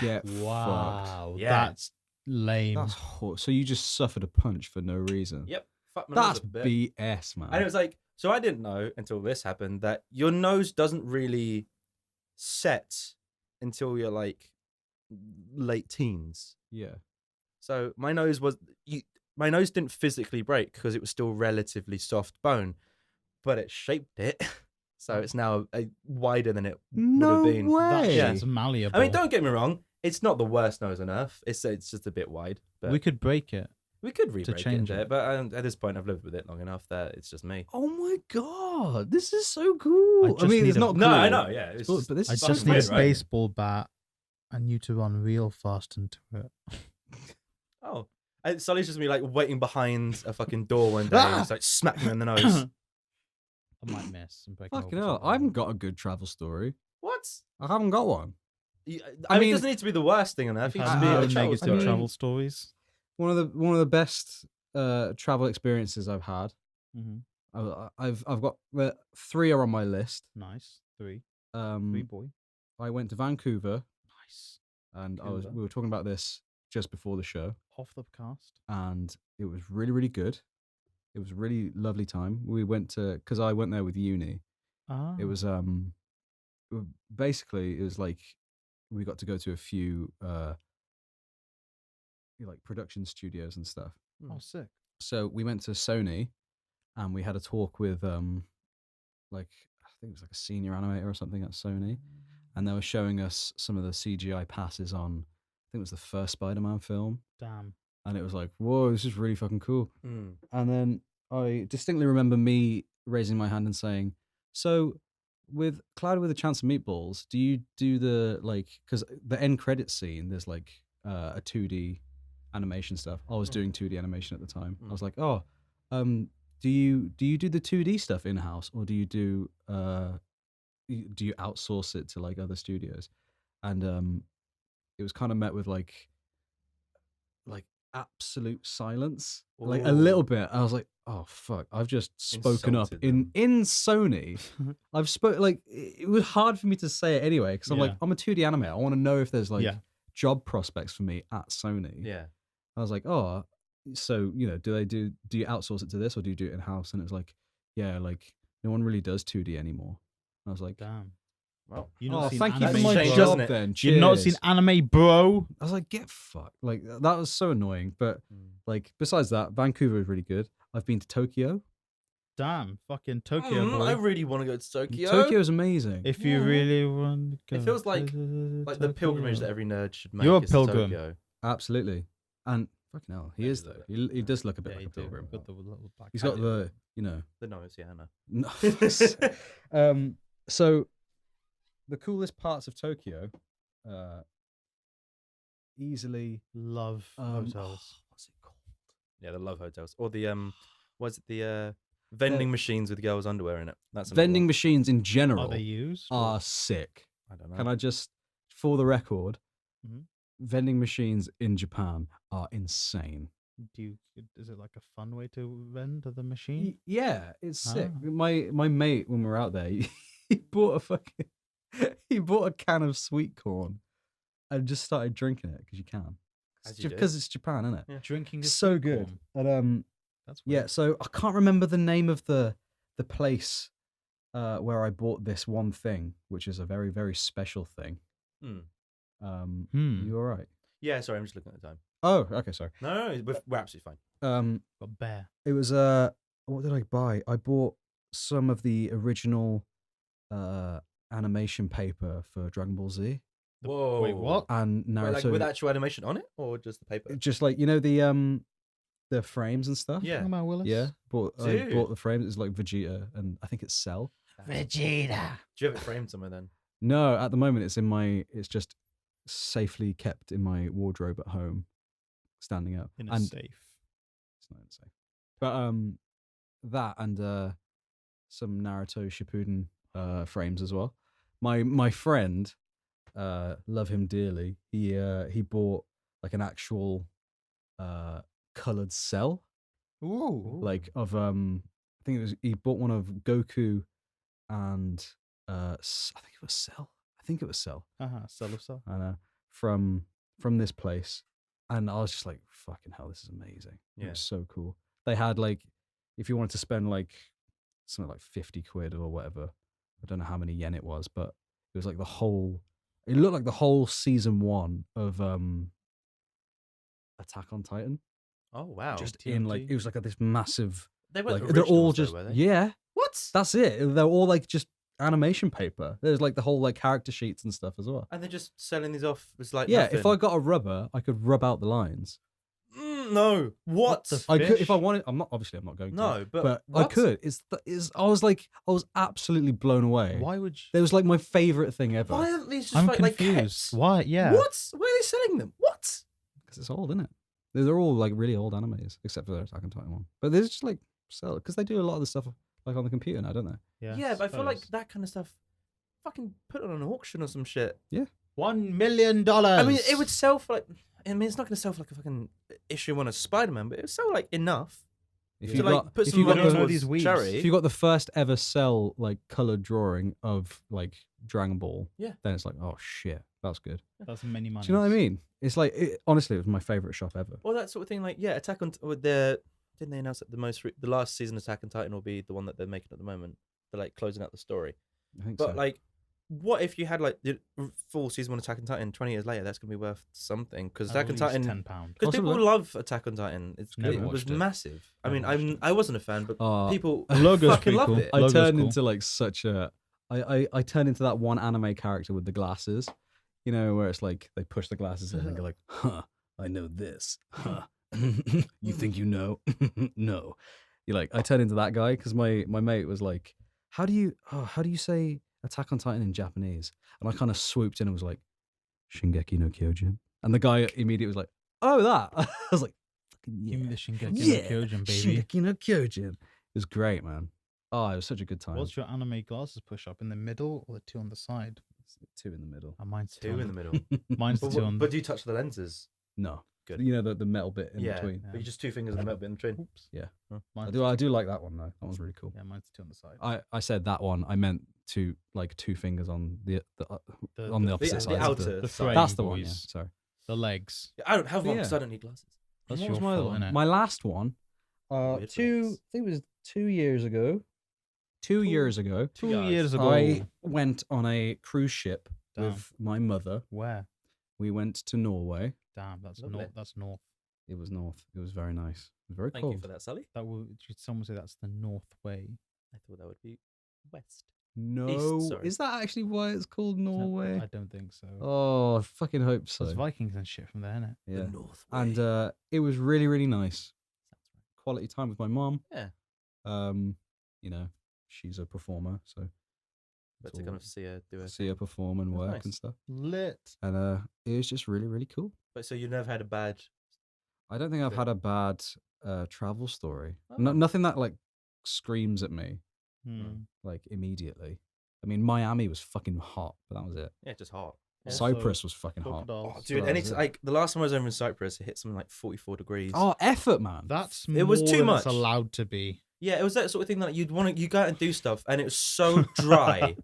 Get Wow. Yeah. That's lame. fucked. So you just suffered a punch for no reason. Yep. Fuck my nose That's up a bit. BS, man. And it was like, so I didn't know until this happened that your nose doesn't really set until you're like late teens. Yeah. So my nose didn't physically break because it was still relatively soft bone, but it shaped it. So it's now wider than it No would have been. way. Yeah. That's malleable. I mean, don't get me wrong. It's not the worst nose on earth. It's just a bit wide. But we could break it. we could re-break change it, it. but at this point, I've lived with it long enough that it's just me. Oh my god, this is so cool. I, just mean, need it's a- not cool. No, I know. Yeah, it's But just, this I is just so need a weird, right? baseball bat and you to run real fast into it. oh, Sully's just me like waiting behind a fucking door one day and just like smack me in the nose. I might miss and break it Fucking open hell. something. I haven't got a good travel story. What? I haven't got one. I mean, mean- it doesn't need to be the worst thing on earth. You've It had can no just be a negative travel travel story. stories. One of the best travel experiences I've had. Mm-hmm. I've got 3 are on my list. Nice. Three boy. I went to Vancouver Nice. and Vancouver. we were talking about this just before the show, Off the cast. and it was really, really good. It was a really lovely time. We went because I went there with uni. Ah. It was basically it was like we got to go to a few like production studios and stuff. Oh, sick. So we went to Sony and we had a talk with like I think it was like a senior animator or something at Sony, and they were showing us some of the CGI passes on I think it was the first Spider-Man film, Damn. and it was like, whoa, this is really fucking cool. Mm. And then I distinctly remember me raising my hand and saying, "So, with Cloud with a Chance of Meatballs, do you do the like? Because the end credit scene, there's like a 2D animation stuff. I was doing 2D animation at the time. I was like, oh, do you do the 2D stuff in house, or do you outsource it to like other studios?" And it was kind of met with like absolute silence, like a little Ooh. bit. I was like, "Oh fuck! I've just spoken up Insulted in Sony. I've spoke like it was hard for me to say it anyway because I'm like Yeah. I'm a 2D animator. I want to know if there's like Yeah. job prospects for me at Sony. Yeah. I was like, oh, so do you outsource it to this or do you do it in house? And it was like, yeah, like no one really does 2D anymore. And I was like, Damn. Well, You oh, not seen thank you for anime, my Shame, bro? job doesn't it? then. You've not seen Cheers. anime, bro. I was like, get fucked. Like that was so annoying. But like besides that, Vancouver is really good. I've been to Tokyo. Damn, fucking Tokyo, boy. I really want to go to Tokyo. Tokyo is amazing. If you Yeah. really want to It go feels like to the pilgrimage that Tokyo. every nerd should make. You're a is to pilgrim. Tokyo. Absolutely. And fucking hell, he Yeah, is he's a though. bit. He does look a bit Yeah, like you a do. pilgrim. Got the little black He's hat. got the, The nose, yeah, I know. no. So the coolest parts of Tokyo, easily Love hotels. what's it called? Yeah, the love hotels or the was it the vending machines with girls' underwear in it? That's another Vending one. machines in general Are they used? are sick. I don't know. Can I just, for the record, Mhm. vending machines in Japan are insane. Is it like a fun way to vend the machine? Yeah, it's sick. Ah. My mate, when we were out there, he bought a can of sweet corn and just started drinking it because you can. As you do. Because it's Japan, isn't it? Yeah. Drinking is So good. And That's yeah, weird. so I can't remember the name of the place where I bought this one thing, which is a very, very special thing. Hmm. You all right? Yeah, sorry, I'm just looking at the time. Oh, okay, sorry. No, we're absolutely fine. Got bear. It was what did I buy? I bought some of the original animation paper for Dragon Ball Z Whoa. Wait, what? and Wait, Naruto. like with actual animation on it, or just the paper? Just like the frames and stuff. Yeah. Talking about Willis? Yeah. I bought Dude. the frames. It's like Vegeta and I think it's Cell. Vegeta. Do you have it framed somewhere then? No, at the moment it's just safely kept in my wardrobe at home, standing up. In a and safe. it's not safe. But that and some Naruto Shippuden frames as well. My friend, love him dearly. He bought like an actual colored cell, Ooh. like of I think he bought one of Goku and I think it was Cell. I think it was Cell. Cell of Cell. I know from this place, and I was just like, "Fucking hell, this is amazing!" It Yeah. was so cool. They had like, if you wanted to spend like something like 50 quid or whatever, I don't know how many yen it was, but it was like the whole. It looked like the whole season 1 of Attack on Titan. Oh wow. Just in like TNT? it was like this massive. they weren't Like they're all originals though, just were they? yeah. What? That's it. They're all like just animation paper. There's like the whole like character sheets and stuff as well. And they're just selling these off as like Yeah, nothing. if I got a rubber, I could rub out the lines. No. What? the I could if I Fish? wanted. I'm not going to. No, but I what? could. I was absolutely blown away. Why would you? It was like my favorite thing ever. Why aren't these just I'm like confused. pets? Why? Yeah. What? Why are they selling them? What? Because it's old, isn't it? They're all like really old animes, except for the Attack on Titan one. But they're just like sell because they do a lot of the stuff like on the computer now, don't they? Yeah, but I feel like suppose. that kind of stuff. Fucking put it on an auction or some shit. $1 million. I mean, it would sell for like. I mean, it's not going to sell for like a fucking issue 1 of Spider-Man, but it would sell like enough If to you like got put if some you got money know the, towards these weebs. charity. if you got the first ever cell like colored drawing of like Dragon Ball, Yeah. then it's like oh shit, that's good. That's many money. Do you know what I mean? It's like honestly, it was my favorite shop ever. Or that sort of thing, like Attack on with the didn't they announce that the last season of Attack on Titan will be the one that they're making at the moment? They're like closing out the story. I think But so. like, what if you had like the full season 1 Attack on Titan 20 years later? That's gonna be worth something because Attack on Titan. £10. Because people Possibly. love Attack on Titan. Never It was watched it. massive. I Never mean, watched it. I wasn't a fan, but Oh, people The logo's fucking pretty loved cool. it. I Logo's turned cool. into like such a. I turned into that one anime character with the glasses, you know, where it's like they push the glasses in and go like, "Huh, I know this. Huh. You think you know? No." You're like, I turned into that guy because my mate was like, how do you say Attack on Titan in Japanese? And I kind of swooped in and was like, Shingeki no Kyojin. And the guy immediately was like, oh, that. I was like, fucking Give me yeah. the Shingeki Yeah, no Kyojin, baby. Shingeki no Kyojin. It was great, man. Oh, it was such a good time. What's your anime glasses push up in the middle or the 2 on the side? 2 in the middle. Mine's 2 in the middle. Mine's the 2 on. But do you touch the lenses? No. Good. You know the metal bit in yeah, between. but you just 2 fingers in the middle bit in between. Oops. Yeah. Huh. I do like that one though. That one's really cool. Yeah, mine's 2 on the side. I said that one. I meant two fingers on the on the opposite the side. of outer the side. frame. That's the one. Yeah. boys. Sorry. The legs. I don't have one Yeah. because I don't need glasses. That's What your was my other fault, one? innit? My last one. Weird I flex. think it was 2 years ago. 2 years ago, 2 guys. years ago. I went on a cruise ship Damn. with my mother. Where? We went to Norway. Damn, that's Lovely. north. That's north. It was north. It was very nice. It was very Thank cold. you for that, Sally. That would someone say that's the North Way? I thought that would be west. No, sorry. is that actually why it's called Is that- Norway? I don't think so. Oh, I fucking hope so. There's Vikings and shit from there, innit? Yeah, The North Way. and it was really, really nice. Sounds right. Quality time with my mom. Yeah. You know, she's a performer, so But it's to kind all- of see her do it. see her perform and That's work nice. and stuff. Lit. And it was just really, really cool. But so you never had a bad. I don't think I've Good. had a bad travel story. Oh. Nothing that like screams at me Hmm. like immediately. I mean, Miami was fucking hot, but that was it. Yeah, just hot. Also, Cyprus was fucking hot. crocodiles. Oh, So dude, that and was it's it. like the last time I was over in Cyprus, it hit something like 44 degrees. Oh, effort, man. That's It was more too than much. It's allowed to be. Yeah, it was that sort of thing that you go out and do stuff, and it was so dry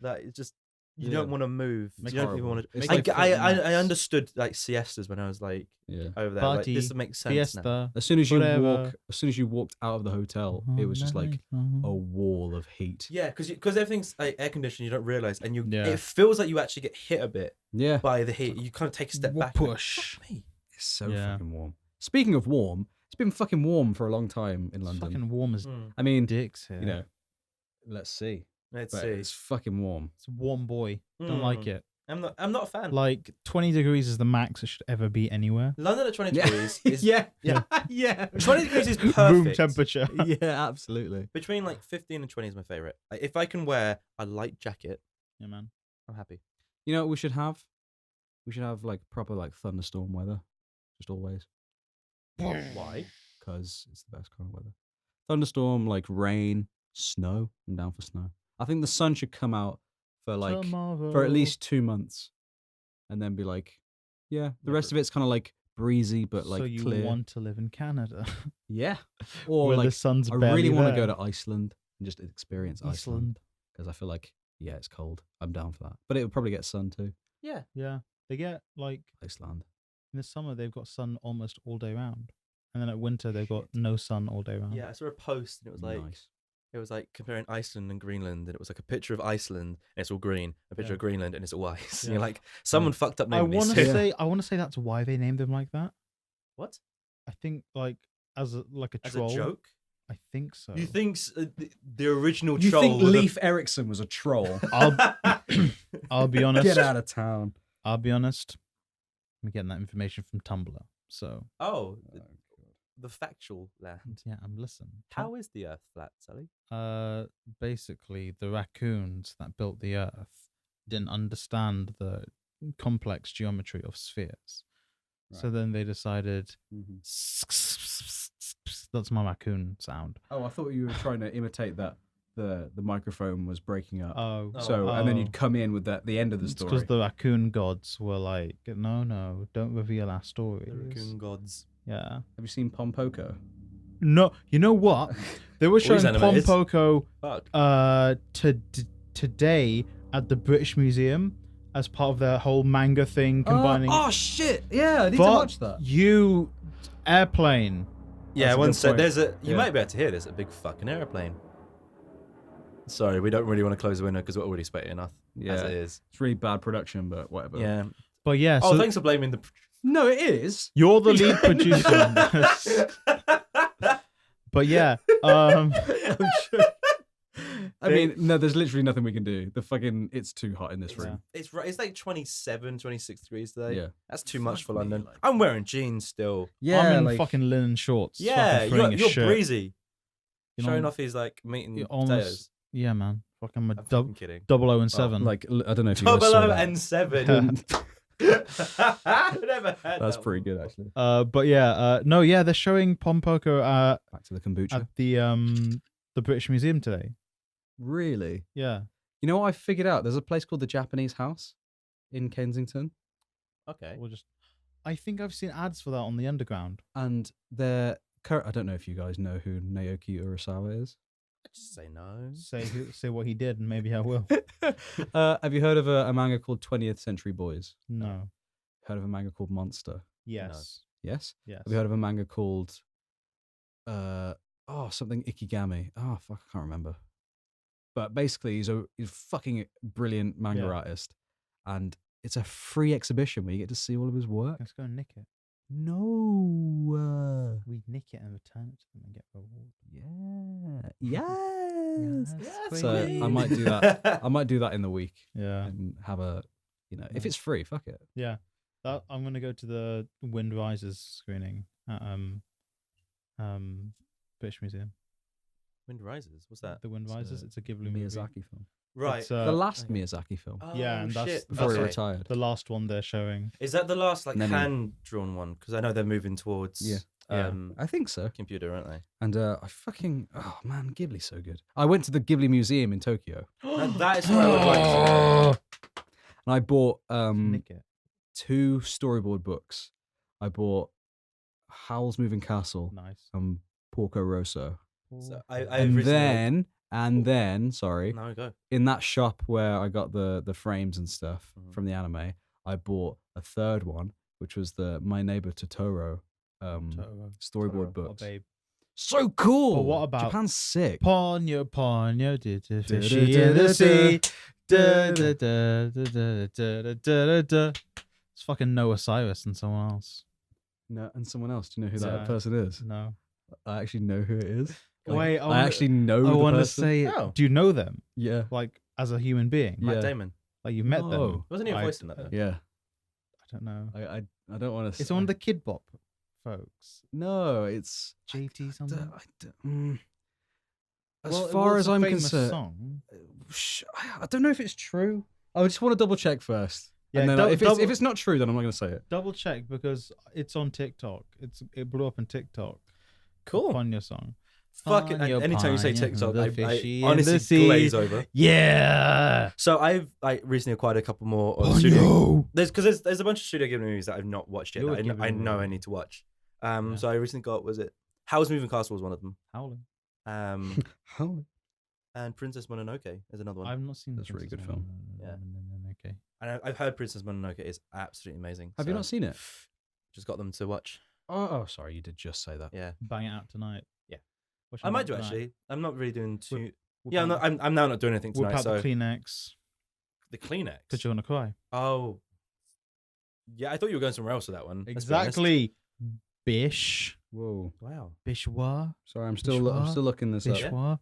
that it just you Yeah. don't want to move. Makes You it don't even want to. It's I, like I, I, fitting I nuts. understood like siestas when I was like Yeah. over there. Party, Like, this makes sense now. Fiesta. As soon as you Whatever. as soon as you walked out of the hotel, it was just like a wall of heat. Yeah, because everything's like air conditioned, you don't realize, and Yeah. it feels like you actually get hit a bit Yeah. by the heat. You kind of take a step back. and like, Push. "Fuck me." It's so Yeah. fucking warm. Speaking of warm, it's been fucking warm for a long time in It's London. fucking warm as Mm. I mean, dicks here. you know, let's see. Let's But see. it's fucking warm. It's a warm boy. Don't like Mm. it. I'm not a fan. Like 20 degrees is the max it should ever be anywhere. London at 20 Yeah. degrees is yeah. Yeah. yeah. 20 degrees is perfect. Room temperature. Yeah, absolutely. Between like 15 and 20 is my favorite. Like, if I can wear a light jacket, Yeah, man. I'm happy. You know what we should have? We should have like proper like thunderstorm weather, just always, Why? because it's the best kind of weather. Thunderstorm, like rain, snow. I'm down for snow. I think the sun should come out for like for at least 2 months, and then be like, yeah. The rest of it's kind of like breezy, but like so you clear. want to live in Canada, Yeah. Or where like the sun's I barely really want to there. go to Iceland and just experience Iceland Iceland. because I feel like it's cold. I'm down for that, but it would probably get sun too. Yeah. Yeah, they get like Iceland. in the summer they've got sun almost all day round, and then at winter they've got no sun all day round. Yeah, I saw a post and it was like Nice. it was like comparing Iceland and Greenland, and it was like a picture of Iceland and it's all green, a picture Yeah. of Greenland and it's all ice. And Yeah. you're like, someone fucked up I naming want these. to Yeah. say that's why they named them like that. What? I think like as a As troll. a joke? I think so. You think the original You troll think would have- Leif Erikson was a troll? I'll be honest. Get out of town. I'll be honest. I'm getting that information from Tumblr. So Oh, the factual land. yeah, I'm listening. How is the Earth flat, Sally? Basically the raccoons that built the Earth didn't understand the complex geometry of spheres. So Right. then they decided Mhm. that's my raccoon sound. Oh, I thought you were trying to imitate that the microphone was breaking up. Oh, So and then oh. you'd come in with the end of the It's story. because the raccoon gods were like, no, don't reveal our stories. The raccoon gods. Yeah. Have you seen Pompoko? No, you know what? They were showing Always animated. Pompoko Fuck. today at the British Museum as part of their whole manga thing combining. Oh shit! Yeah, I need to Fuck watch that. You airplane. Yeah, That's a one good said point. there's you Yeah. might be able to hear there's a big fucking airplane. Sorry, we don't really want to close the window because we're already spitting enough Yeah, as it is. it's really bad production, but whatever. Yeah. But yeah, Oh, so thanks for blaming the. No, it is. you're the lead producer on this. But yeah, I'm sure. I mean, no, there's literally nothing we can do. The fucking, it's too hot in this room. It's right. It's like 27, 26 degrees today. Yeah. That's too much for Fuck me, London. like- I'm wearing jeans still. Yeah, I'm in like, fucking linen shorts. Yeah, fucking throwing a you're shirt. breezy. You know, Showing off his like meat and you're potatoes. almost, yeah, man. Fucking I'm a I'm fucking kidding. 0 and 7. like, I don't know if you guys Double saw O that. and 7. Never had That's that pretty one. good, actually. But yeah, no, yeah, they're showing Pompoko Back to the kombucha. at the British Museum today. Really? Yeah. You know what I figured out? There's a place called the Japanese House in Kensington. Okay. We'll just I think I've seen ads for that on the underground. And I don't know if you guys know who Naoki Urasawa is. I'd just say no. Say what he did, and maybe I will. Have you heard of a manga called 20th Century Boys? No. Heard of a manga called Monster? Yes. Yes. Yes. Have you heard of a manga called something Ikigami? Oh fuck, I can't remember. But basically, he's a fucking brilliant manga artist, and it's a free exhibition where you get to see all of his work. Let's go and nick it. No. We nick it and return it to them and get reward. Yes. Yes, So queen. I might do that. I might do that in the week Yeah. and have a, if it's free, fuck it. Yeah. I'm gonna go to the Wind Rises screening at British Museum. Wind Rises. What's that? The Wind It's Rises. a It's a Ghibli movie. Miyazaki film. Right. It's, The last okay. Miyazaki film Yeah, and that's- shit. before he Okay. retired. The last one they're showing. Is that the last like Nenny. hand drawn one? Because I know they're moving towards Yeah. I think so. computer, aren't they? And oh man, Ghibli's so good. I went to the Ghibli Museum in Tokyo That is what I would like to do. and I bought Nick it. 2 storyboard books. I bought Howl's Moving Castle Nice. and Porco Rosso. So I And recently- then, sorry, No, go. in that shop where I got the frames and stuff Mhm. from the anime, I bought a third one, which was the My Neighbor Totoro Totoro. storyboard Totoro. Oh, books. babe. So cool. But what about- Japan's sick? Ponyo, did the Da, fishy da, in da, the da, sea. da, Da, da, da, da, da, da, da, da, da. It's fucking Noah Cyrus and someone else. No, and someone else. Do you know who Yeah. that person is? No. I actually know who it is. Wait, I actually know I the want to person. say, Oh. do you know them? Yeah. Like, as a human being? Yeah. Matt Damon. Like, you met No. them? Wasn't he a I- voice in that? Though? Yeah. I don't know. I don't want to. It's one of the Kid Bop folks. No, it's JT something? as Well, far it's as a I'm famous concerned, song. I don't know if it's true. I just want to double check first. Yeah, and then dou- if double- it's not true, then I'm not going to say it. Double check because it's on TikTok. It blew up on TikTok. Cool. Ponyo song. Fuck it. Ponyo, Anytime you say Ponyo, TikTok, the I fishy in honestly the sea. glaze over. Yeah. So I've recently acquired a couple more of studio. There's a bunch of Studio Ghibli movies that I've not watched yet. You're a That I Ghibli know I movie. need to watch. Yeah. So I recently got Howl's Moving Castle was one of them. Howling. And Princess Mononoke is another one. I've not seen. That's a really Princess good film. Yeah. Okay. And I've heard Princess Mononoke is absolutely amazing. Have you so not seen it? Just got them to watch. Oh, sorry, you did just say that. Yeah, Bang it out tonight. Yeah. What I should might we do actually. I'm not really doing too. We'll Yeah, pack- I'm now not doing anything We'll tonight. pack So the Kleenex the Kleenex. because you're gonna cry. Oh. Yeah, I thought you were going somewhere else with that one. let's be honest. Exactly. Bish. Whoa. Wow. Bishwa. Sorry, I'm still looking this up. Bishwa.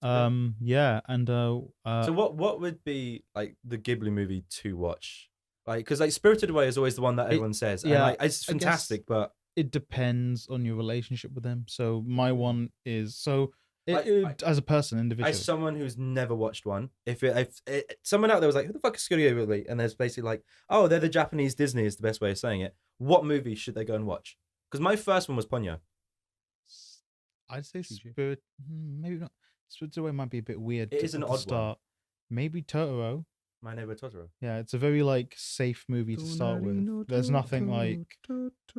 So, Yeah, and so what would be like the Ghibli movie to watch? Like, because like Spirited Away is always the one that everyone says. And, yeah, like, it's I guess- fantastic, but it depends on your relationship with them. So my one is I- as a person, individual. as someone who's never watched one, if someone out there was like, "Who the fuck is Studio Ghibli?" and there's basically like, "Oh, they're the Japanese Disney," is the best way of saying it. What movie should they go and watch? Because my first one was Ponyo. I'd say GG. Spirit. Maybe not. Spirited Away might be a bit weird. It is an at odd the one. start. Maybe Totoro. My Neighbor Totoro. Yeah, it's a very like safe movie to start with. There's nothing like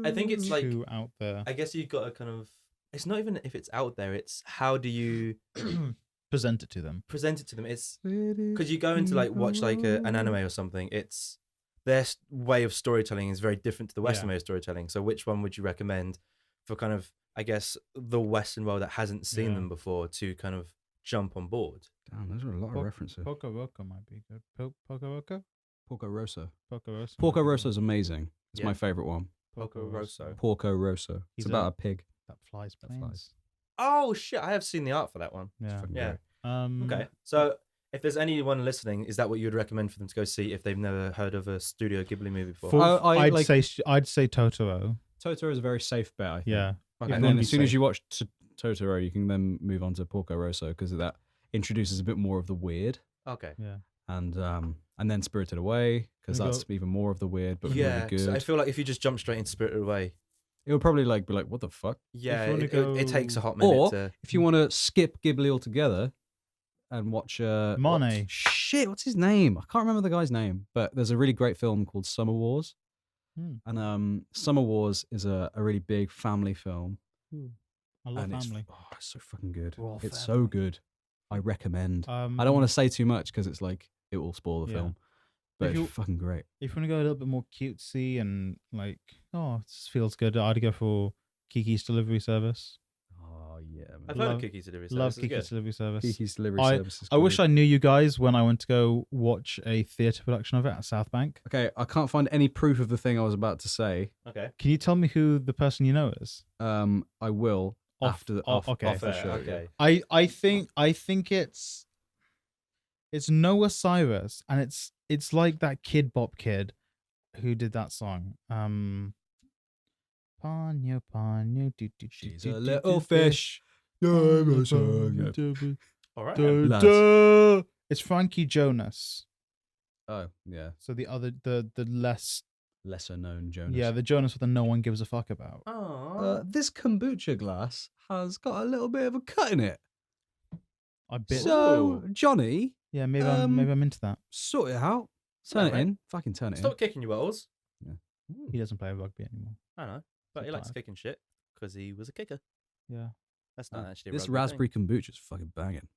I think it's like too out there. I guess you've got to kind of. It's not even if it's out there. It's how do you Present it to them. present it to them. It's because you go into like watch like an anime or something. It's their way of storytelling is very different to the Western way of storytelling. So which one would you recommend for kind of I guess the Western world that hasn't seen Yeah. them before to kind of jump on board? Damn, those are a lot of references. Poco Roco might be good. Poco Roco? Porco Rosso. Poco Rosso. Porco might be Rosso good. is amazing. It's Yeah. my favorite one. Porco Rosso. Porco Rosso. It's He's about a- a pig. That flies That planes. flies. Oh shit! I have seen the art for that one. Yeah. Fucking Yeah. great. Okay, so if there's anyone listening, is that what you'd recommend for them to go see if they've never heard of a Studio Ghibli movie before? I'd like- say Totoro. Totoro is a very safe bet, I think. Yeah. Okay. And It then would as be soon as safe. you watch Totoro, you can then move on to Porco Rosso because that introduces a bit more of the weird. Okay. Yeah. And then Spirited Away because We that's even more of the weird, but Yeah, really 'cause good. I feel like if you just jump straight into Spirited Away, It would probably be like, what the fuck? yeah, wanna it takes a hot minute. Or to... if you want to skip Ghibli altogether and watch Monet. Shit, what's his name? I can't remember the guy's name, but there's a really great film called Summer Wars. And Summer Wars is a really big family film. I love and family. it's so fucking good. Raw It's so family. good. I recommend. I don't want to say too much because it's like it will spoil the Yeah. film, but If it's you- fucking great. If you want to go a little bit more cutesy and like, this feels good, I'd go for Kiki's Delivery Service. Oh yeah, I've man. heard of Kiki's Delivery Service. Love It's Kiki's good. Delivery Service. Kiki's Delivery I- Service is I wish good. I knew you guys when I went to go watch a theatre production of it at South Bank. Okay, I can't find any proof of the thing I was about to say. Okay. Can you tell me who the person you know is? I will after the okay. off the Fair, show. okay. I think it's Noah Cyrus, and it's like that Kid Bop kid who did that song. Ponyo, ponyo, do, do, She's do, a do, little do, fish. do, Yeah. do, All right. do, Lads. do. It's Frankie Jonas. Oh yeah, So the other, the less, lesser known Jonas. yeah, the Jonas that no one gives a fuck about. Oh. This kombucha glass has got a little bit of a cut in it. I bet. So Johnny, Yeah, maybe I'm into that. sort it out. Turn it Alright. in. Fucking turn it Stop kicking your balls. He doesn't play rugby anymore. I know, but he likes Sometimes. kicking shit because he was a kicker. Yeah, That's in. not actually a This rugby thing. raspberry kombucha is fucking banging.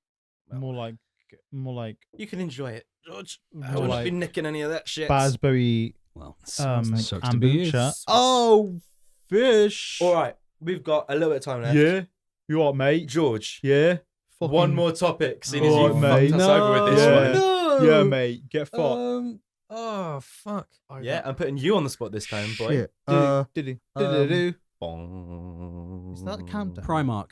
Well, more like You can enjoy it, George. I More will not like be nicking any of that shit. Raspberry Well, sucks to be you. kombucha. Oh, fish. All right, we've got a little bit of time left. Yeah. You what, mate? George. Yeah. One more topic, seeing as All you right, fucked mate. us over with this Yeah. one. No. Yeah, mate. Get fucked. Oh fuck. Yeah, I'm putting you on the spot this time, boy. Shit. Did Bong. Is that a countdown? Primark.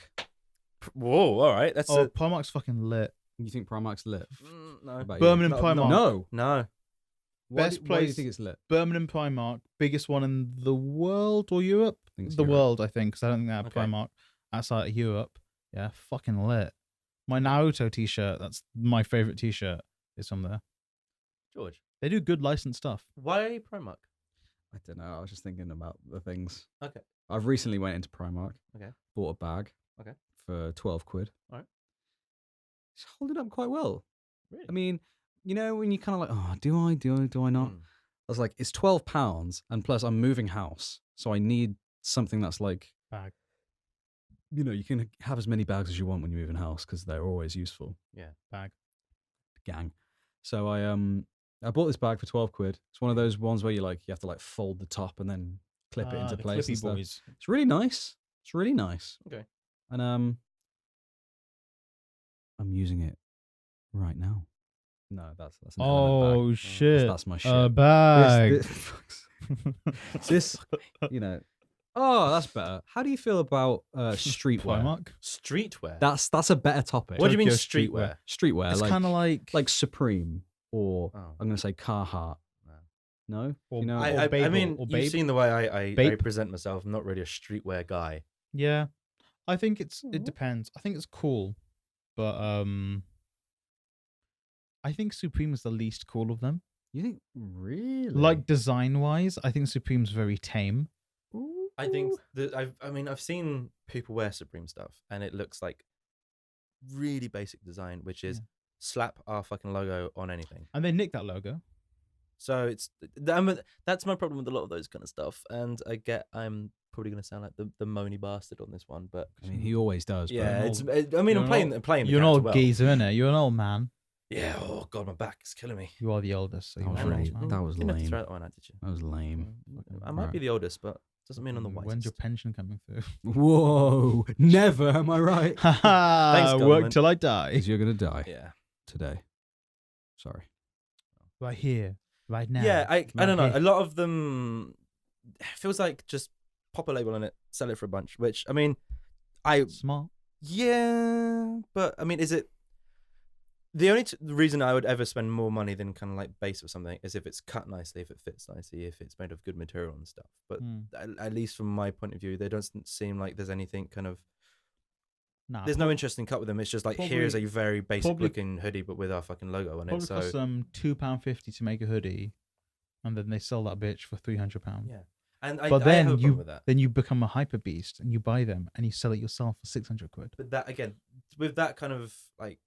Whoa, all right. That's Oh, a... Primark's fucking lit. You think Primark's lit? no. What about Birmingham No, Primark. No. No. Why Best why do you place- think it's lit? Birmingham Primark, biggest one in the world or Europe? I think it's The Europe. world, I think, because I don't think they have Okay. Primark outside of Europe. Yeah, fucking lit. My Naruto t-shirt, that's my favorite t-shirt, is from there. George, They do good licensed stuff. why Primark? I don't know. I was just thinking about the things. Okay. I've recently went into Primark. Okay. Bought a bag. Okay. For 12 quid. Alright. It's holding up quite well. Really? I mean, you know, when you kind of like, oh, do I not? Hmm. I was like, it's £12, and plus I'm moving house, so I need something that's like, Bag. you know, you can have as many bags as you want when you move in house because they're always useful. Yeah. Bag. Gang. So I bought this bag for 12 quid. It's one of those ones where you have to like fold the top and then clip it into The place and Clippy stuff. boys. It's really nice. It's really nice. Okay. And I'm using it right now. No, that's an element Oh, bag. shit. That's my shit. A bag. This, you know. Oh, that's better. How do you feel about streetwear? Primark. Streetwear. That's a better topic. What do you mean Tokyo streetwear? Streetwear, It's kind of like Supreme or Oh. I'm gonna say Carhartt. No, Or- you know, I- I Babel, mean, or you've Babe. seen the way I Babe. present myself. I'm not really a streetwear guy. Yeah, I think it Mhm. depends. I think it's cool, but I think Supreme is the least cool of them. you think really Like design wise, I think Supreme's very tame. I think that I've seen people wear Supreme stuff, and it looks like really basic design, which is slap our fucking logo on anything. And they nicked that logo. So that's my problem with a lot of those kind of stuff. And I'm probably gonna sound like the moany bastard on this one, but I mean, he always does. yeah, but I'm you're playing an the You're an old character well. geezer, innit? You're an old man. Yeah. Oh god, my back is killing me. You are the oldest, so That you're was an really- old man. that was Didn't have to lame. throw that one out, did you? that was lame. I might be the oldest, but doesn't mean I'm the wisest. When's your pension coming through? Whoa, never. Am I right? Haha, work government. till I die. Because you're gonna die Yeah. today. Sorry. Right here, right now. Yeah, I right don't know. here. A lot of them it feels like just pop a label on it, sell it for a bunch. Which I mean, Smart. yeah, but I mean, is it the only reason I would ever spend more money than kind of like base or something is if it's cut nicely, if it fits nicely, if it's made of good material and stuff. But at least from my point of view, they don't seem like there's anything kind of. Nah, There's no interesting cut with them. It's just like here's a probably- very basic probably- looking hoodie, but with our fucking logo on it. Probably So cost them £2.50 to make a hoodie, and then they sell that bitch for £300. yeah, and I But have then a problem with that. then you become a hyper beast and you buy them and you sell it yourself for £600. But that again, with that kind of like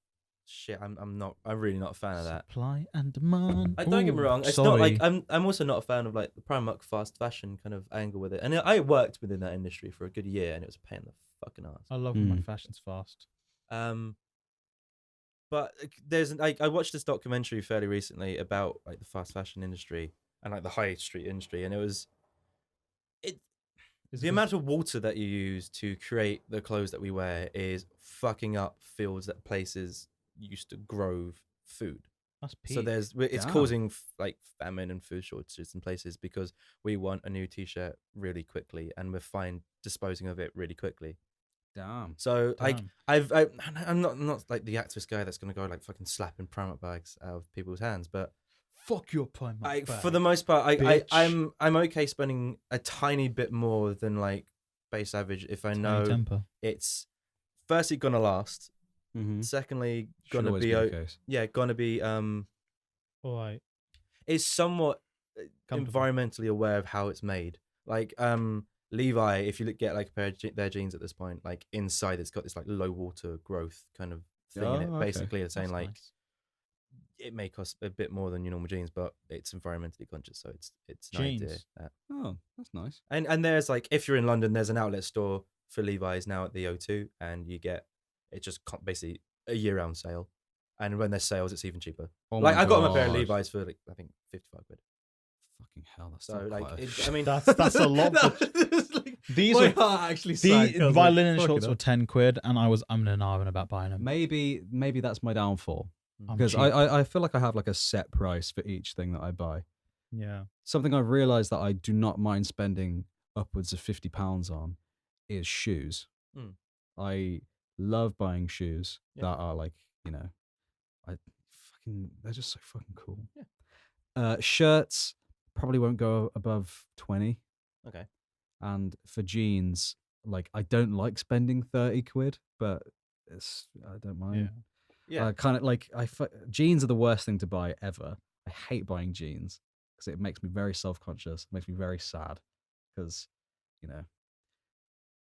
shit. I'm really not a fan of that. Supply and demand. Don't get me Ooh, wrong. It's not like sorry. I'm also not a fan of like the Primark fast fashion kind of angle with it. And I worked within that industry for a good year, and it was a pain in the fucking ass. I love when my fashion's fast. But there's I watched this documentary fairly recently about like the fast fashion industry and like the high street industry, and the amount of water that you use to create the clothes that we wear is fucking up fields that places used to grow food. That's So peak. it's causing like famine and food shortages in places because we want a new t-shirt really quickly and we're fine disposing of it really quickly. Damn. So like Damn. I'm not like the activist guy that's gonna go like fucking slapping Primark bags out of people's hands, but Fuck your Primark bag. for the most part, bitch. I'm okay spending a tiny bit more than like base average if I know temper. it's firstly gonna last. Mm-hmm. Secondly, Should gonna always be the case. gonna be All right. is somewhat Comfortable. environmentally aware of how it's made. Like Levi, if you get like a pair of their jeans at this point, like inside it's got this like low water growth kind of thing in it. Oh, okay. Basically, it's saying That's like nice. it may cost a bit more than your normal jeans, but it's environmentally conscious, so it's an idea. Jeans. Oh, that's nice. And there's like if you're in London, there's an outlet store for Levi's now at the O2, and you get it just basically a year-round sale. And when there's sales, it's even cheaper. Oh like my I got my pair of God. Levi's for like I think 55 quid. Fucking hell, that's So still like quite I mean That's a lot. These my are heart actually the sank. I was my like, linen fuck shorts it were up. 10 quid, and I was umming and ahhing about buying them. Maybe that's my downfall I'm because cheap. I feel like I have like a set price for each thing that I buy. Yeah. Something I've realized that I do not mind spending upwards of £50 on is shoes. Mm. I love buying shoes Yeah. that are like, they're just so fucking cool. Yeah. Shirts probably won't go above 20. Okay. And for jeans, like I don't like spending 30 quid, but I don't mind. Yeah. Kind of like jeans are the worst thing to buy ever. I hate buying jeans because it makes me very self-conscious, makes me very sad because,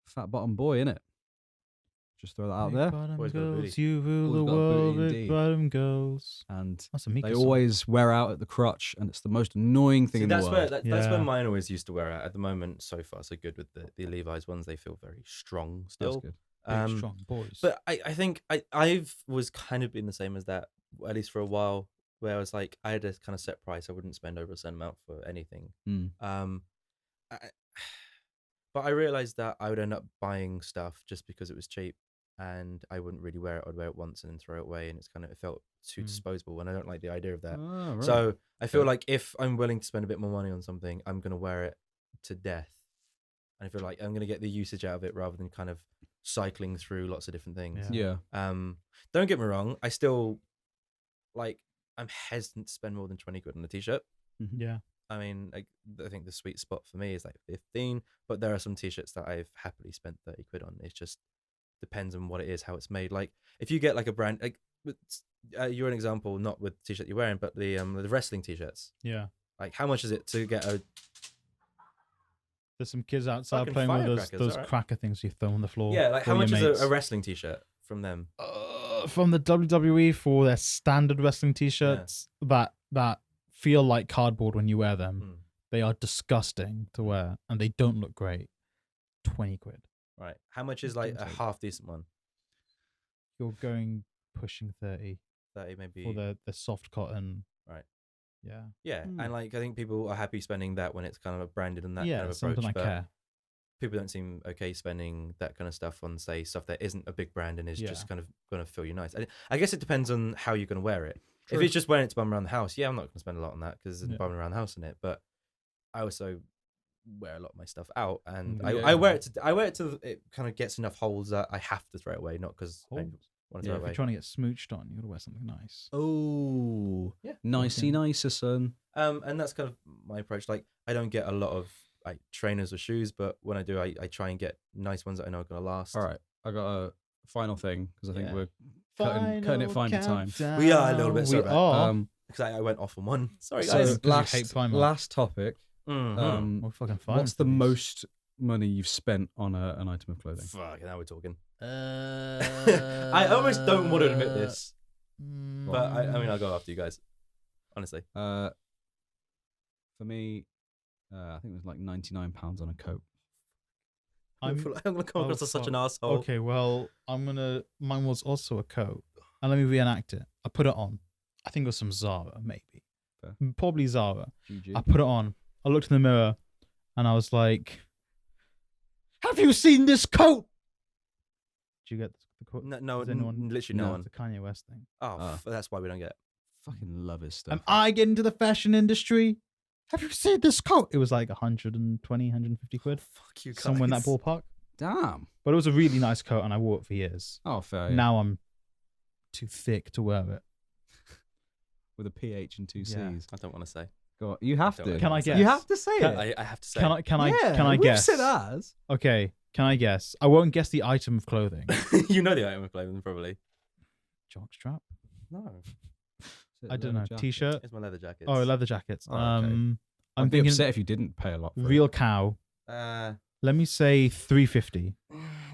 fat bottom boy, innit? Just throw that out Big there. bottom Always got a girls, booty. you rule the Always got a booty world, big indeed. bottom girls. And That's a Mika they song. always wear out at the crotch, and it's the most annoying thing See, in the that's world. where that's where Yeah. mine always used to wear out. At the moment, so far so good with the Levi's ones. They feel very strong still. That's good. Big, strong boys. But I think I've was kind of been the same as that, at least for a while, where I was like, I had a kind of set price. I wouldn't spend over a certain amount for anything. Mm. But I realized that I would end up buying stuff just because it was cheap, and I wouldn't really wear it. I'd wear it once and then throw it away, and it felt too disposable, and I don't like the idea of that. Oh, right. So I feel Okay. like if I'm willing to spend a bit more money on something, I'm gonna wear it to death, and I feel like I'm gonna get the usage out of it rather than kind of cycling through lots of different things. Yeah. Yeah. Don't get me wrong, I still like I'm hesitant to spend more than 20 quid on a t-shirt. yeah. I mean, I think the sweet spot for me is like 15, but there are some t-shirts that I've happily spent 30 quid on. It just depends on what it is, how it's made. Like if you get like a brand, like you're an example, not with the t-shirt you're wearing, but the wrestling t-shirts. Yeah. Like how much is it to get a There's some kids outside Fucking playing with firecrackers, those alright. cracker things you throw on the floor. yeah? Like for how much your is a mates. wrestling t-shirt from them? From the WWE for their standard wrestling t-shirts that feel like cardboard when you wear them. Mm. They are disgusting to wear and they don't look great. 20 quid. Right. How much is like a Don't take- half decent one? You're going pushing 30 30 maybe. for the soft cotton. Right. Yeah. Yeah, Hmm. and like I think people are happy spending that when it's kind of branded and that yeah, kind of something approach. I But care. people don't seem okay spending that kind of stuff on say stuff that isn't a big brand and is Yeah. just kind of going to feel you nice. I guess it depends on how you're going to wear it. True. If it's just wearing it to bum around the house, yeah, I'm not going to spend a lot on that because it's Yeah. bumming around the house in it. But I also wear a lot of my stuff out, and Yeah. I wear it to it kind of gets enough holes that I have to throw it away, not because I Holes? want to Yeah, throw If it away. you're trying to get smooched on, you gotta wear something nice. Oh, Yeah. nicey nicer, son. And that's kind of my approach. Like I don't get a lot of like trainers or shoes, but when I do, I try and get nice ones that I know are going to last. All right, I got a final thing because I think Yeah. we're cutting it fine for time. We are a little bit, sorry We about are. Because I went off on one. Sorry, So guys. Because you hate Primark. last topic. Mhm. We're fucking fine. What's the most money you've spent on an item of clothing? Fuck, now we're talking. I I almost don't want to admit this, But I mean, I'll go after you guys. Honestly. For me, I think it was like £99 on a coat. I'm gonna come across as such an asshole. Okay, well, mine was also a coat. And let me reenact it. I put it on. I think it was some Zara, maybe. Fair. Probably Zara. GG. I put it on. I looked in the mirror and I was like, have you seen this coat? Did you get the quote? No, Does anyone? literally no one. It's a Kanye West thing. That's why we don't get it. Fucking love his stuff. Am I getting into the fashion industry? Have you seen this coat? It was like 120, 150 quid. Fuck you guys. Somewhere in that ballpark. Damn. But it was a really nice coat and I wore it for years. Oh, fair. Yeah. Now I'm too thick to wear it. With a PH and two C's. Yeah. I don't want to say. Go on. You have Don't to. know. Can I guess? You have to say it. I have to say. Can I we've guess? said as. Okay, can I guess? I won't guess the item of clothing. You know the item of clothing, probably. Jockstrap? No. I don't know. T-shirt? It's my leather jacket. Oh, leather jackets. Oh, okay. I'm I'd be thinking upset if you didn't pay a lot for real it. cow. Let Let me say 350.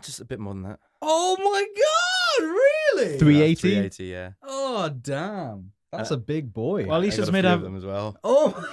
just a bit more than that. Oh my god, really? 380? 380, yeah. Oh, damn. That's a big boy. Well, at least I it's got a made few out of them as well. oh.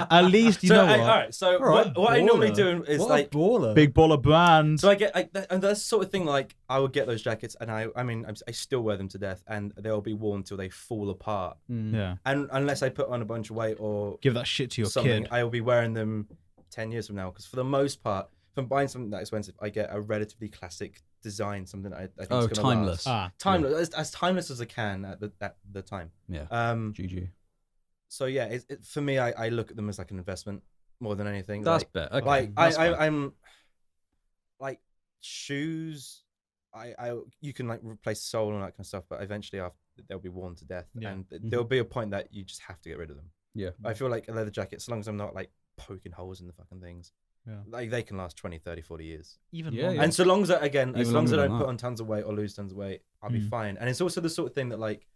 At least you So, know what? all right. So All right, what I normally baller. do is What like. a baller. Big baller brand. So I get, and that's the sort of thing. Like I would get those jackets, and I mean, I still wear them to death, and they'll be worn till they fall apart. Yeah. And unless I put on a bunch of weight or Give that shit to your something, kid. I will be wearing them 10 years from now. Because for the most part, if I'm buying something that expensive, I get a relatively classic design, something that I think is gonna timeless. last. Timeless, as timeless as I can at the time. Yeah. GG. So yeah, for me, I look at them as like an investment more than anything. That's like, better. Okay, like that's fine. I'm like shoes. You can like replace the sole and that kind of stuff, but eventually they'll be worn to death, Yeah. and there'll be a point that you just have to get rid of them. Yeah. I feel like a leather jacket, as long as I'm not like poking holes in the fucking things, Yeah. like they can last 20, 30, 40 years. Even Yeah, longer. yeah. And so long as I, as Even long as I longer than don't put that. on tons of weight or lose tons of weight, I'll be Mm. fine. And it's also the sort of thing that like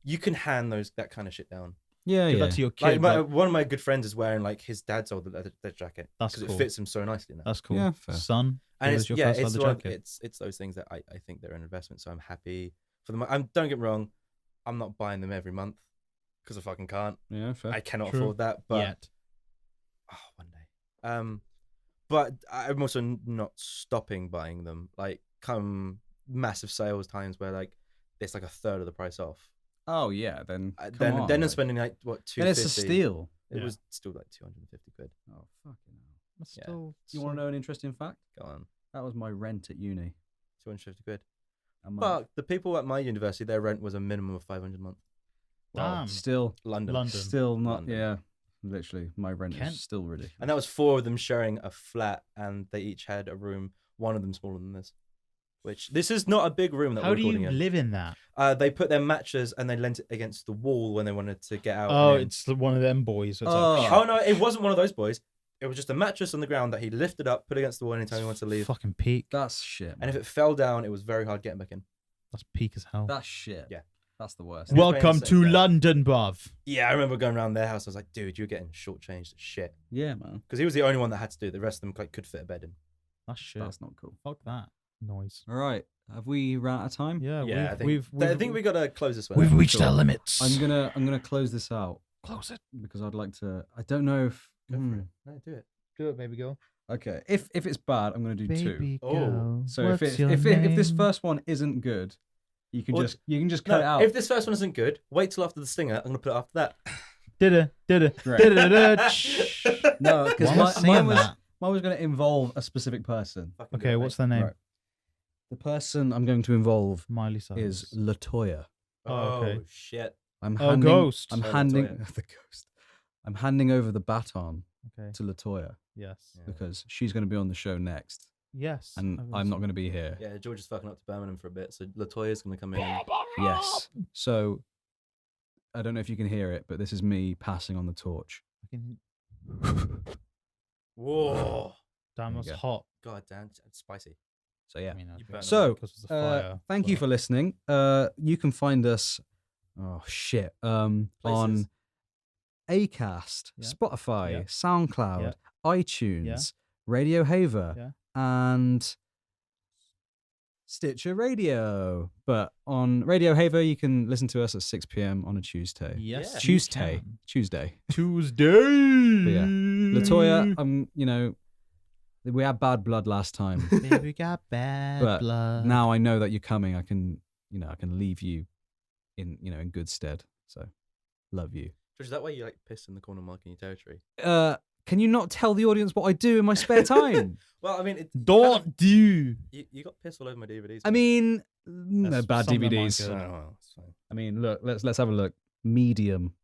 you can hand that kind of shit down. Yeah, Give yeah. that to your Like kid. one of my good friends is wearing like his dad's old leather jacket That's because cool. it fits him so nicely now. That's cool. Yeah, fair. Son. And give it's us your yeah, first it's leather one, jacket. it's those things that I think they're an investment. So I'm happy for them. Don't get me wrong, I'm not buying them every month because I fucking can't. Yeah, fair. I cannot True. afford that. But Yet. one day. But I'm also not stopping buying them. Like come massive sales times where like it's like a third of the price off. Oh yeah, then Then on, I'm like- spending like what 250. Then it's a steal. It Yeah. was still like 250 quid. Oh fucking hell. That's Yeah. still. You want to know an interesting fact? Go on, That was my rent at uni. 250 quid. A month. But the people at my university, their rent was a minimum of 500 a month. Wow, Damn. still, London. still not. London. Yeah, literally, my rent Kent? is still ridiculous. And that was 4 of them sharing a flat, and they each had a room, one of them smaller than this. Which this is not a big room that How we're do recording you in. live in that? They put their mattress and they leant it against the wall when they wanted to get out. Oh, and in. it's one of them boys. So it's Oh. like, Oh no, it wasn't one of those boys. It was just a mattress on the ground that he lifted up, put against the wall anytime he wanted to leave. fucking peak. That's shit. And if it fell down, it was very hard getting back in. That's peak as hell. That's shit. Yeah. That's the worst. And it's Welcome paying to the same London, bruv. Yeah, I remember going around their house. I was like, dude, you're getting shortchanged as shit. Yeah, man. Because he was the only one that had to do it. The rest of them like, could fit a bed in. That's shit. That's not cool. Fuck that noise. All right, have we run out of time? Yeah, Yeah, I think, we've I think we got to close this one. we've out. reached Sure. our limits. I'm gonna close this out close it. because I'd like to. I don't know if. Go for it. No, do it. Do it, baby girl. Okay, if it's bad, I'm gonna do two. Baby Oh. girl. So if what's it, your if this name? first one isn't good, you can Well, just cut it No, out. if this first one isn't good, wait till after the stinger. I'm going to put it after that. did it. Great. Shh. No, because Why am I saying mine was that? going to involve a specific person. Fucking do Okay, it, what's mate. their name? Right. The person I'm going to involve Miley Cyrus. is Latoya. Oh, okay. shit. I'm Oh, handing, Ghost. I'm Oh, handing Latoya. the ghost. I'm handing over the baton Okay. to Latoya Yes. Yeah. because she's going to be on the show next, Yes. and I'm not going to be here. Yeah, George is fucking up to Birmingham for a bit, so Latoya's going to come in. And... Yes. So I don't know if you can hear it, but this is me passing on the torch. Whoa. Damn, There you that's go. hot. God damn, it's spicy. So yeah. I mean, You burnt So, because it was a fire. thank you but- for listening. You can find us. Oh shit. On Places. Acast, Yeah. Spotify, Yeah. SoundCloud, Yeah. iTunes, Radio Haver, Yeah. and Stitcher Radio. But on Radio Haver, you can listen to us at 6 p.m. on a Tuesday. Yes, Yeah. you Tuesday. can. Tuesday. Tuesday. But yeah. Latoya, we had bad blood last time. Baby got bad But blood. Now I know that you're coming. I can leave you in good stead. So, love you. Is that why you like piss in the corner marking your territory? Can you not tell the audience what I do in my spare time? Well, I mean, Don't do. You got piss all over my DVDs. I mean, no That's bad some of them DVDs. aren't good. well, it's fine. I mean, look, let's have a look. Medium.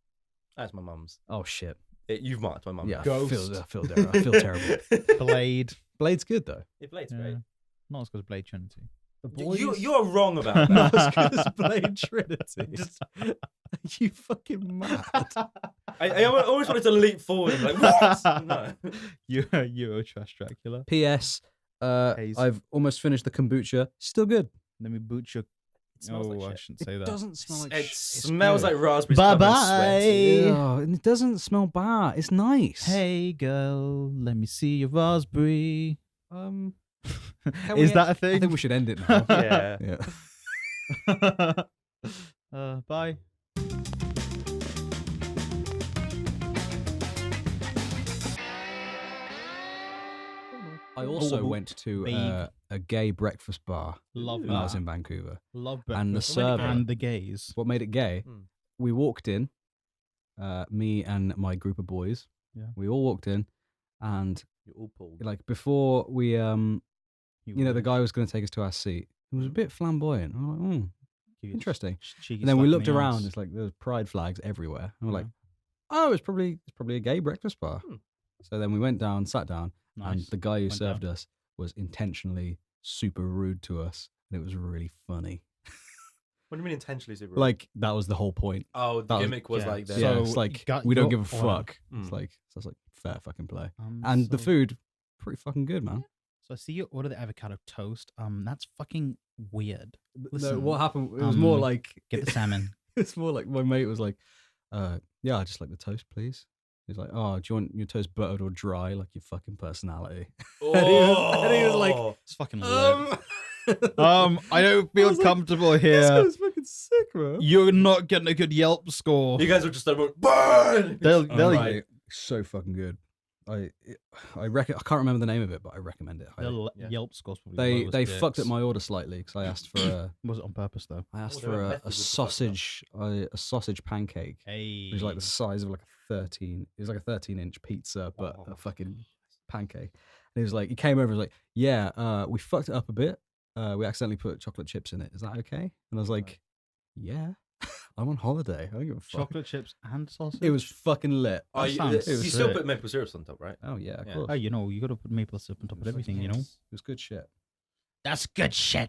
That's my mum's. Oh shit. You've marked my mum. Yeah, Ghost. I feel terrible. Blade. Blade's good though. It Blade's Yeah. great. Not as good as Blade Trinity. You're wrong about that. Not as good as Blade Trinity. Are you fucking mad? I always wanted to leap forward and be like, what? No. Euro Trash Dracula. P.S. Haze. I've almost finished the kombucha. Still good. Let me boot your. It smells like I shit. shouldn't say that. Doesn't smell like It shit. smells like raspberries. Bye covered in bye. sweat. Yeah, and it doesn't smell bad. It's nice. Hey girl, let me see your raspberry. Can Is we- that a I thing? think we should end it now. Yeah. Yeah. Bye. I also Oh, went to babe. a gay breakfast bar Love when I was that. in Vancouver. Love And the breakfast server- and the gays. What made it gay? Hmm. We walked in, me and my group of boys. Yeah. We all walked in, and You're all pulled. like before we, the would guy was going to take us to our seat. He was a bit flamboyant. I'm like, give you a interesting. cheeky And then we slap in looked the around. arse. It's like there's pride flags everywhere. And we're like, Yeah. oh, it's probably a gay breakfast bar. Hmm. So then we went down, sat down, and Nice. the guy who Went served down. us was intentionally super rude to us, and it was really funny. What do you mean intentionally super? Like that was the whole point. oh, the that was- gimmick was yeah. like that. Yeah, So it's like got we don't your give a order. fuck. It's Mm. like so it's like fair fucking play. I'm And the so- food, pretty fucking good, man. So I see you order the avocado toast. That's fucking weird. No, Listen, what happened? It was more like Get the salmon. it's more like my mate was like, yeah, I just like the toast, please. He's like, oh, do you want your toast buttered or dry, like your fucking personality? Oh. and he was like, It's fucking lit. I don't I feel was like, comfortable this here. guy's fucking sick, man. You're not getting a good Yelp score. you guys were just like, burn. They'll Right. So fucking good. I reckon I can't remember the name of it, but I recommend it. highly. Yeah. Yelp scores probably. They lowest they dicks. fucked up my order slightly because I asked for a Was it on purpose though? Oh, for they're a method with the sausage pancake. Hey. It was like the size of like a 13. It was like a 13-inch pizza, but Oh. a fucking pancake. And he was like, he came over and was like, yeah, we fucked it up a bit. We accidentally put chocolate chips in it. Is that okay? And I was like, yeah, I'm on holiday. I don't give a fuck. chocolate chips and sausage. It was fucking lit. Oh, That you, sounds you sick. still put maple syrup on top, right? Oh yeah, of Yeah. course. Oh, you know, you got to put maple syrup on top of everything. You know. It was good shit. That's good shit.